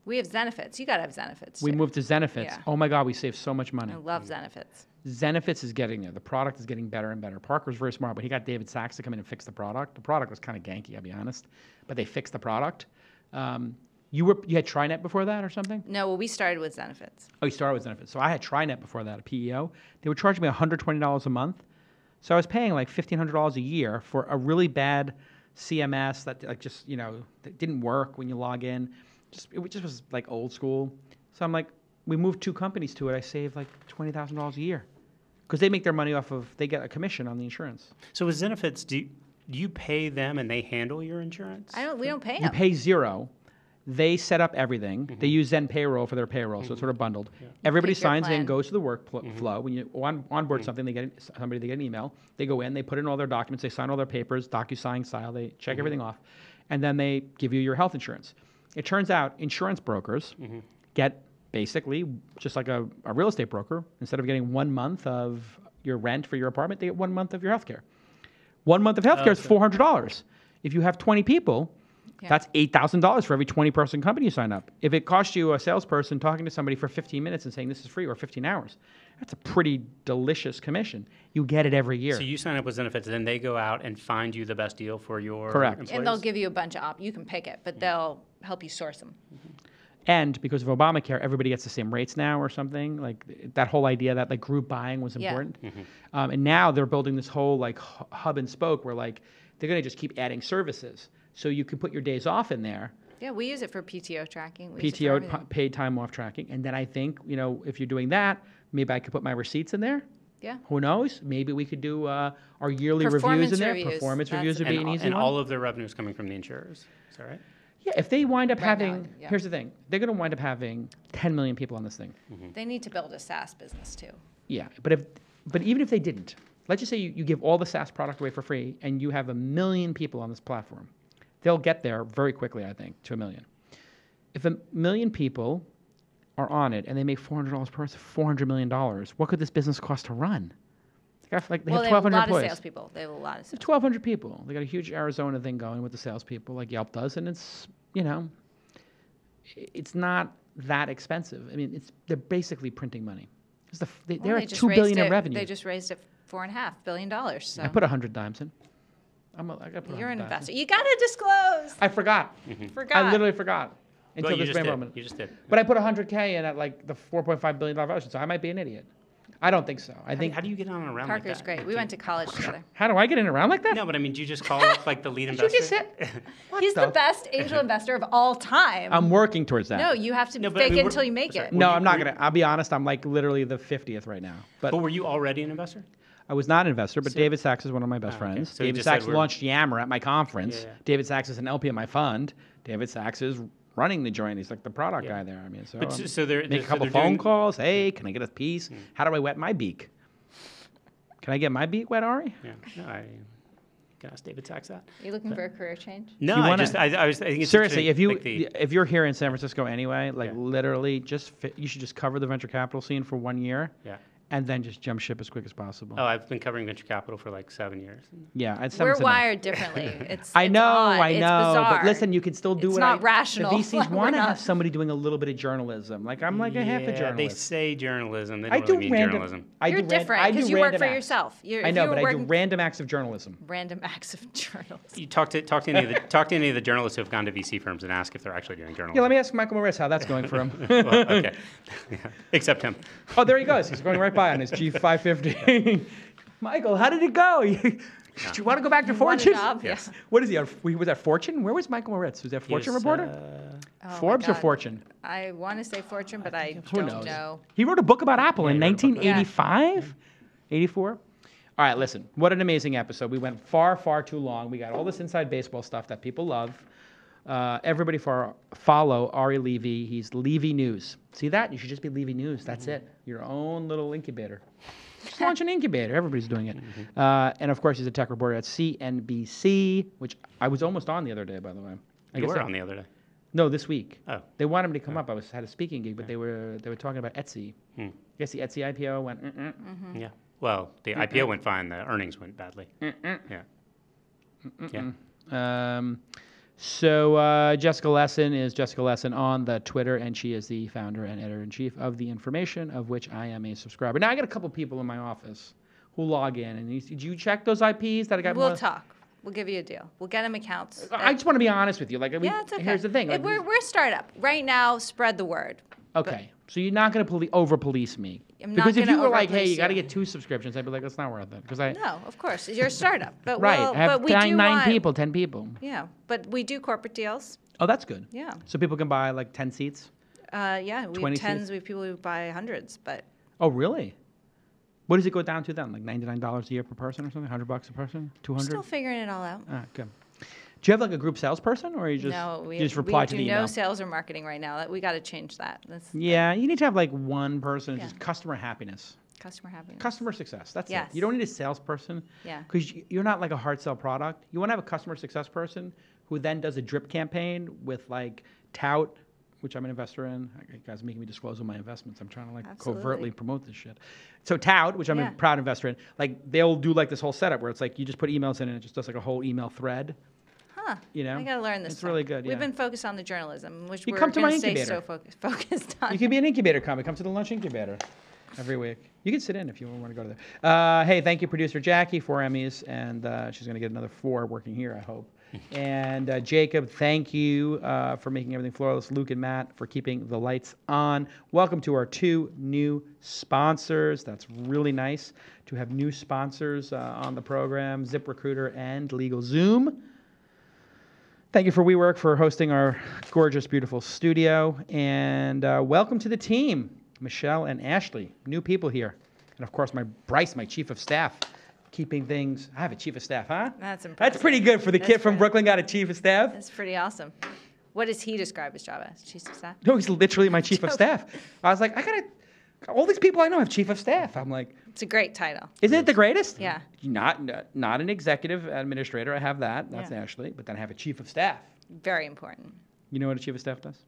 We have Zenefits. You got to have Zenefits. We too. moved to Zenefits. Yeah. Oh my God, we saved so much money. I love Zenefits. Zenefits is getting there. The product is getting better and better. Parker's very smart, but he got David Sachs to come in and fix the product. The product was kind of ganky, I'll be honest, but they fixed the product. You had TriNet before that or something? No, well, we started with Zenefits. Oh, you started with Zenefits. So I had TriNet before that, a PEO. They were charging me $120 a month. So I was paying like $1,500 a year for a really bad CMS that that didn't work when you log in. It just was like old school. So I'm like, we moved 2 companies to it. I saved like $20,000 a year because they make their money they get a commission on the insurance. so with Zenefits, do you pay them and they handle your insurance? We don't pay You them. pay zero. They set up everything. They use Zen Payroll for their payroll, so it's sort of bundled. Everybody Pick your signs in, plan. goes to the flow. When you onboard something, they get an email. They go in, they put in all their documents, they sign all their papers, DocuSign style. They check everything off, and then they give you your health insurance. It turns out insurance brokers get basically just like a real estate broker. Instead of getting 1 month of your rent for your apartment, they get 1 month of your health care. 1 month of health care is $400. If you have 20 people, Yeah. that's $8,000 for every 20-person company you sign up. If it costs you a salesperson talking to somebody for 15 minutes and saying this is free or 15 hours, that's a pretty delicious commission. You get it every year. So you sign up with Zenefits, then they go out and find you the best deal for your Correct. employees? And they'll give you a bunch of you can pick it, but they'll help you source them. And because of Obamacare, everybody gets the same rates now or something. Like that whole idea that like group buying was Yeah. important. And now they're building this whole like hub and spoke where like they're going to just keep adding services. So you can put your days off in there. Yeah, we use it for PTO tracking. We use it for PTO, everything. paid time off tracking. And then I think, if you're doing that, maybe I could put my receipts in there. Yeah. Who knows? Maybe we could do our yearly reviews Performance in there. reviews. Performance That's reviews would be an easy and one. all of their revenue is coming from the insurers. Is that right? Yeah, if they wind up Right now, having, yeah. here's the thing, they're going to wind up having 10 million people on this thing. They need to build a SaaS business too. Yeah, but even if they didn't, let's just say you give all the SaaS product away for free and you have 1 million people on this platform. They'll get there very quickly, I think, to 1 million. If 1 million people are on it and they make $400 per person, $400 million, what could this business cost to run? They have They have a 1,200 lot of employees. salespeople. They have a lot of They have salespeople. 1,200 people. They got a huge Arizona thing going with the salespeople, like Yelp does, and it's it's not that expensive. I mean, they're basically printing money. They're at just $2 raised billion in it- revenue. They just raised it $4.5 billion. So I put 100 dimes in. I got to put you're 100 an dimes in. investor. You got to disclose. I forgot. Forgot. I literally forgot until Well, you this just very did. moment. You just did. But I put 100K in at like the $4.5 billion valuation, so I might be an idiot. I don't think so. I think. How do you get on and around Parker's like that? great. We went to college together. How do I get in around like that? No, but I mean, do you just call up like the lead You investor? just said. What He's the best angel investor of all time. I'm working towards that. No, you have to No, but I fake mean, it we're- until you make sorry, it. No, Were you- I'm not were- gonna. I'll be honest. I'm like literally the 50th right now. But were you already an investor? I was not an investor, but David Sachs is one of my best Oh, okay. friends. So you David just said Sachs we're- launched Yammer at my conference. Yeah, yeah. David Sachs is an LP at my fund. David Sachs is running the joint. He's like the product Yeah. guy there. I mean, so, But so they're- make a so couple they're phone doing- calls. Hey, can I get a piece? How do I wet my beak? Can I get my beak wet, Ari? Yeah. No, I can ask David Sachs that. Are you looking for a career change? No, You I wanna- just I was I think it's Seriously, if interesting, you like the- if you're here in San Francisco anyway, like Yeah. literally, you should just cover the venture capital scene for 1 year, yeah. and then just jump ship as quick as possible. Oh, I've been covering venture capital for like 7 years. Yeah, it's We're 7%. wired differently. It's I it's know, odd. I It's know, but bizarre. listen, you can still do It's what not rational. The VCs We're want to not. have somebody doing a little bit of journalism. Like I'm like a half a They journalist. say journalism. They I don't do really mean random. journalism. I You're do different I do because you work random for acts. yourself. I know, but I do working random acts of journalism. random acts of journalism. You talk to any of the journalists who have gone to VC firms and ask if they're actually doing journalism. Yeah, let me ask Michael Moritz how that's going for him. Well, okay. Yeah. Except him. Oh, there he goes. He's going right by on his G550. Michael, how did it go? Do you want to go back to Want a Fortune? job? Yes. Yeah. What is he? Was that Fortune? Where was Michael Moritz? Was that Fortune He's, reporter? Oh my Forbes or God. Fortune? I want to say Fortune, but I Who don't knows? know. He wrote a book about Apple in he wrote a book. 1985, 84. All right, listen. What an amazing episode. We went far, far too long. We got all this inside baseball stuff that people love. Everybody follow Ari Levy. He's Levy News. See that? You should just be Levy News. That's it. Your own little incubator. Just launch an incubator. Everybody's doing it. And of course, he's a tech reporter at CNBC, which I was almost on the other day, by the way. You were on the other day. No, this week. Oh. They wanted me to come up. I had a speaking gig, but they were talking about Etsy. Hmm. Guess the Etsy IPO went. Yeah. Well, the IPO went fine. The earnings went badly. Yeah. Yeah. So Jessica Lesson is Jessica Lesson on the Twitter, and she is the founder and editor-in-chief of The Information, of which I am a subscriber. Now, I got a couple people in my office who log in, and did you check those IPs that I got? We'll talk. We'll give you a deal. We'll get them accounts. I just want to be honest with you. Like, Yeah, it's okay. here's the thing. Like, We're a startup. Right now, spread the word. okay, so you're not going to over-police me. I'm not Because if gonna you were like, hey, over-police you got to you. get 2 subscriptions, I'd be like, that's not worth it. Because No, of course. You're a startup. But right, we'll, I have but we do 9 want, people, 10 people. Yeah, but we do corporate deals. Oh, that's good. Yeah. So people can buy like 10 seats? Yeah, we 20 have tens. seats? We have people who buy hundreds, but Oh, really? What does it go down to then? Like $99 a year per person or something? $100 a person? 200? still figuring it all out. Ah, good. Do you have like a group salesperson, or you just No, we you just reply we to do the no email? sales or marketing right now. We got to change that. That's Yeah, you need to have like one person, Yeah. just customer happiness, customer happiness. customer success. That's Yes. it. You don't need a salesperson. Yeah. Because you're not like a hard sell product. You want to have a customer success person who then does a drip campaign with like tout, which I'm an investor in. You guys are making me disclose all my investments. I'm trying to like Absolutely. covertly promote this shit. So tout, which I'm Yeah. a proud investor in, like they'll do like this whole setup where it's like you just put emails in and it just does like a whole email thread. Huh. You know? I got to learn this. It's stuff. really good, We've yeah. been focused on the journalism, which You we're come to going my to stay incubator. so focused on. You can be an incubator company. Come to the lunch incubator every week. You can sit in if you want to go to there. Hey, thank you, producer Jackie, 4 Emmys, and she's going to get another 4 working here, I hope. And Jacob, thank you for making everything flawless. Luke and Matt for keeping the lights on. Welcome to our 2 new sponsors. That's really nice to have new sponsors on the program, ZipRecruiter and LegalZoom. Thank you for WeWork for hosting our gorgeous, beautiful studio. And welcome to the team, Michelle and Ashley, new people here. And of course, my Bryce, my chief of staff, keeping things. I have a chief of staff, huh? That's impressive. That's pretty good for the That's kid from pretty- Brooklyn got a chief of staff. That's pretty awesome. What does he describe his job as? Chief of staff? No, he's literally my chief of staff. I was like, all these people I know have chief of staff. I'm like, It's a great title. isn't it the greatest? Yeah. Not an executive administrator. I have that. That's Yeah. Ashley. But then I have a chief of staff. Very important. You know what a chief of staff does?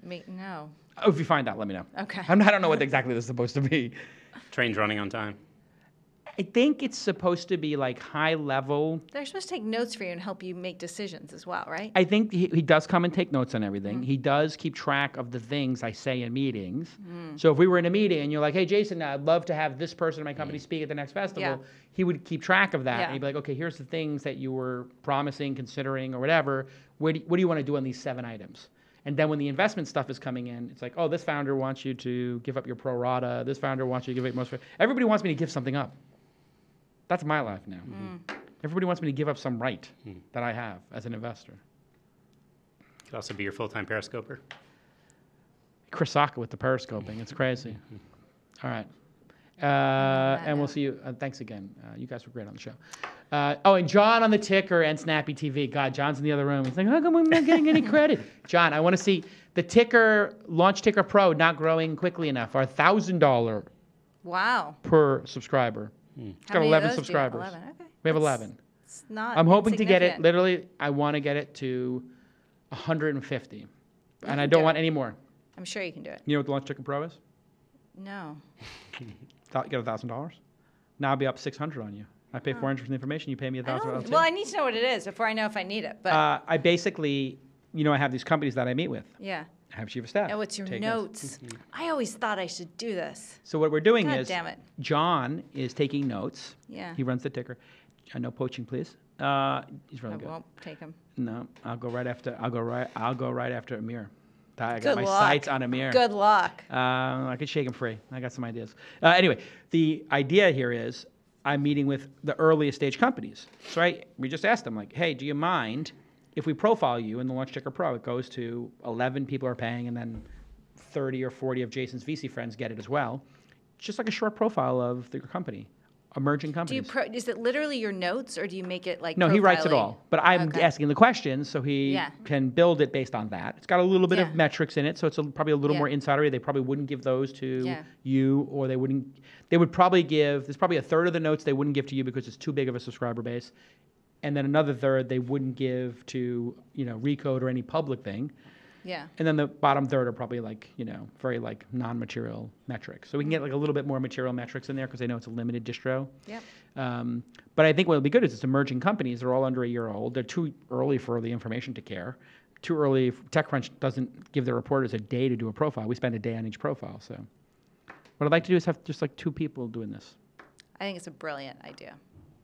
No. Oh, if you find out, let me know. Okay. I don't know what exactly this is supposed to be. Trains running on time. I think it's supposed to be like high level. They're supposed to take notes for you and help you make decisions as well, right? I think he does come and take notes on everything. He does keep track of the things I say in meetings. So if we were in a meeting and you're like, hey, Jason, I'd love to have this person in my company speak at the next festival, Yeah. he would keep track of that. Yeah. And he'd be like, okay, here's the things that you were promising, considering, or whatever. What do you want to do on these 7 items? And then when the investment stuff is coming in, it's like, oh, this founder wants you to give up your pro rata. This founder wants you to give up most. Everybody wants me to give something up. That's my life now. Everybody wants me to give up some right that I have as an investor. Could also be your full-time periscoper. Chris Saka with the periscoping. It's crazy. All right. And we'll see you. Thanks again. You guys were great on the show. And John on the ticker and Snappy TV. God, John's in the other room. He's like, how come I'm not getting any credit? John, I want to see the ticker, Launch Ticker Pro, not growing quickly enough. Our $1,000 Wow. per subscriber. It's How got many of 11 those do you have? subscribers. 11, okay. We have That's- 11. It's not I'm hoping to get it, insignificant. literally, I want to get it to 150. And I can don't do want it. any more. I'm sure you can do it. You know what the Launch Ticker Pro is? No. You get $1,000. Now I'll be up 600 on you. I pay 400 for the information. You pay me I $1,000. don't, well, I need to know what it is before I know if I need it. But I basically, I have these companies that I meet with. yeah. I have chief of staff. Oh, it's your take notes. I always thought I should do this. So what we're doing God is, damn it. John is taking notes. Yeah. He runs the ticker. No poaching, please. He's really I good. won't take them. No, I'll go right after Amir. I got Good my luck. sights on Amir. Good luck. I could shake him free. I got some ideas. Anyway, the idea here is I'm meeting with the earliest stage companies. So we just asked them, like, hey, do you mind if we profile you in the Launch Ticker Pro? It goes to 11 people are paying, and then 30 or 40 of Jason's VC friends get it as well. It's just like a short profile of the company, emerging Do you companies. is it literally your notes, or do you make it like? No, he writes it profiling? all. But I'm Okay. asking the questions, so he Yeah. can build it based on that. It's got a little bit Yeah. of metrics in it, so it's probably a little Yeah. more insidery. They probably wouldn't give those to Yeah. you, or they would probably give, there's probably a third of the notes they wouldn't give to you because it's too big of a subscriber base. And then another third they wouldn't give to, Recode or any public thing. Yeah. And then the bottom third are probably very non-material metrics. So we can get a little bit more material metrics in there because they know it's a limited distro. Yep. But I think what will be good is it's emerging companies. They're all under a year old. They're too early for the information to care. Too early. TechCrunch doesn't give their reporters a day to do a profile. We spend a day on each profile. So what I'd like to do is have just 2 people doing this. I think it's a brilliant idea.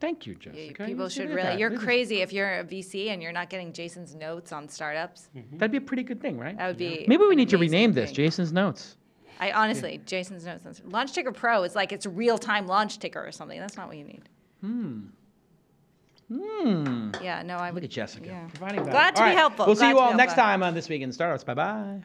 Thank you, Jessica. People You should did really. that. You're This is- crazy if you're a VC and you're not getting Jason's notes on startups. That'd be a pretty good thing, right? That would be. Maybe we an need to amazing rename this thing. Jason's Notes. I honestly, Jason's notes. Launch Ticker Pro is like it's real time launch ticker or something. That's not what you need. Yeah. No, I would. Look at Jessica. Yeah. Providing value. Glad to All be right. helpful. We'll see Glad you to be all next helpful. time on This Week in Startups. Bye-bye.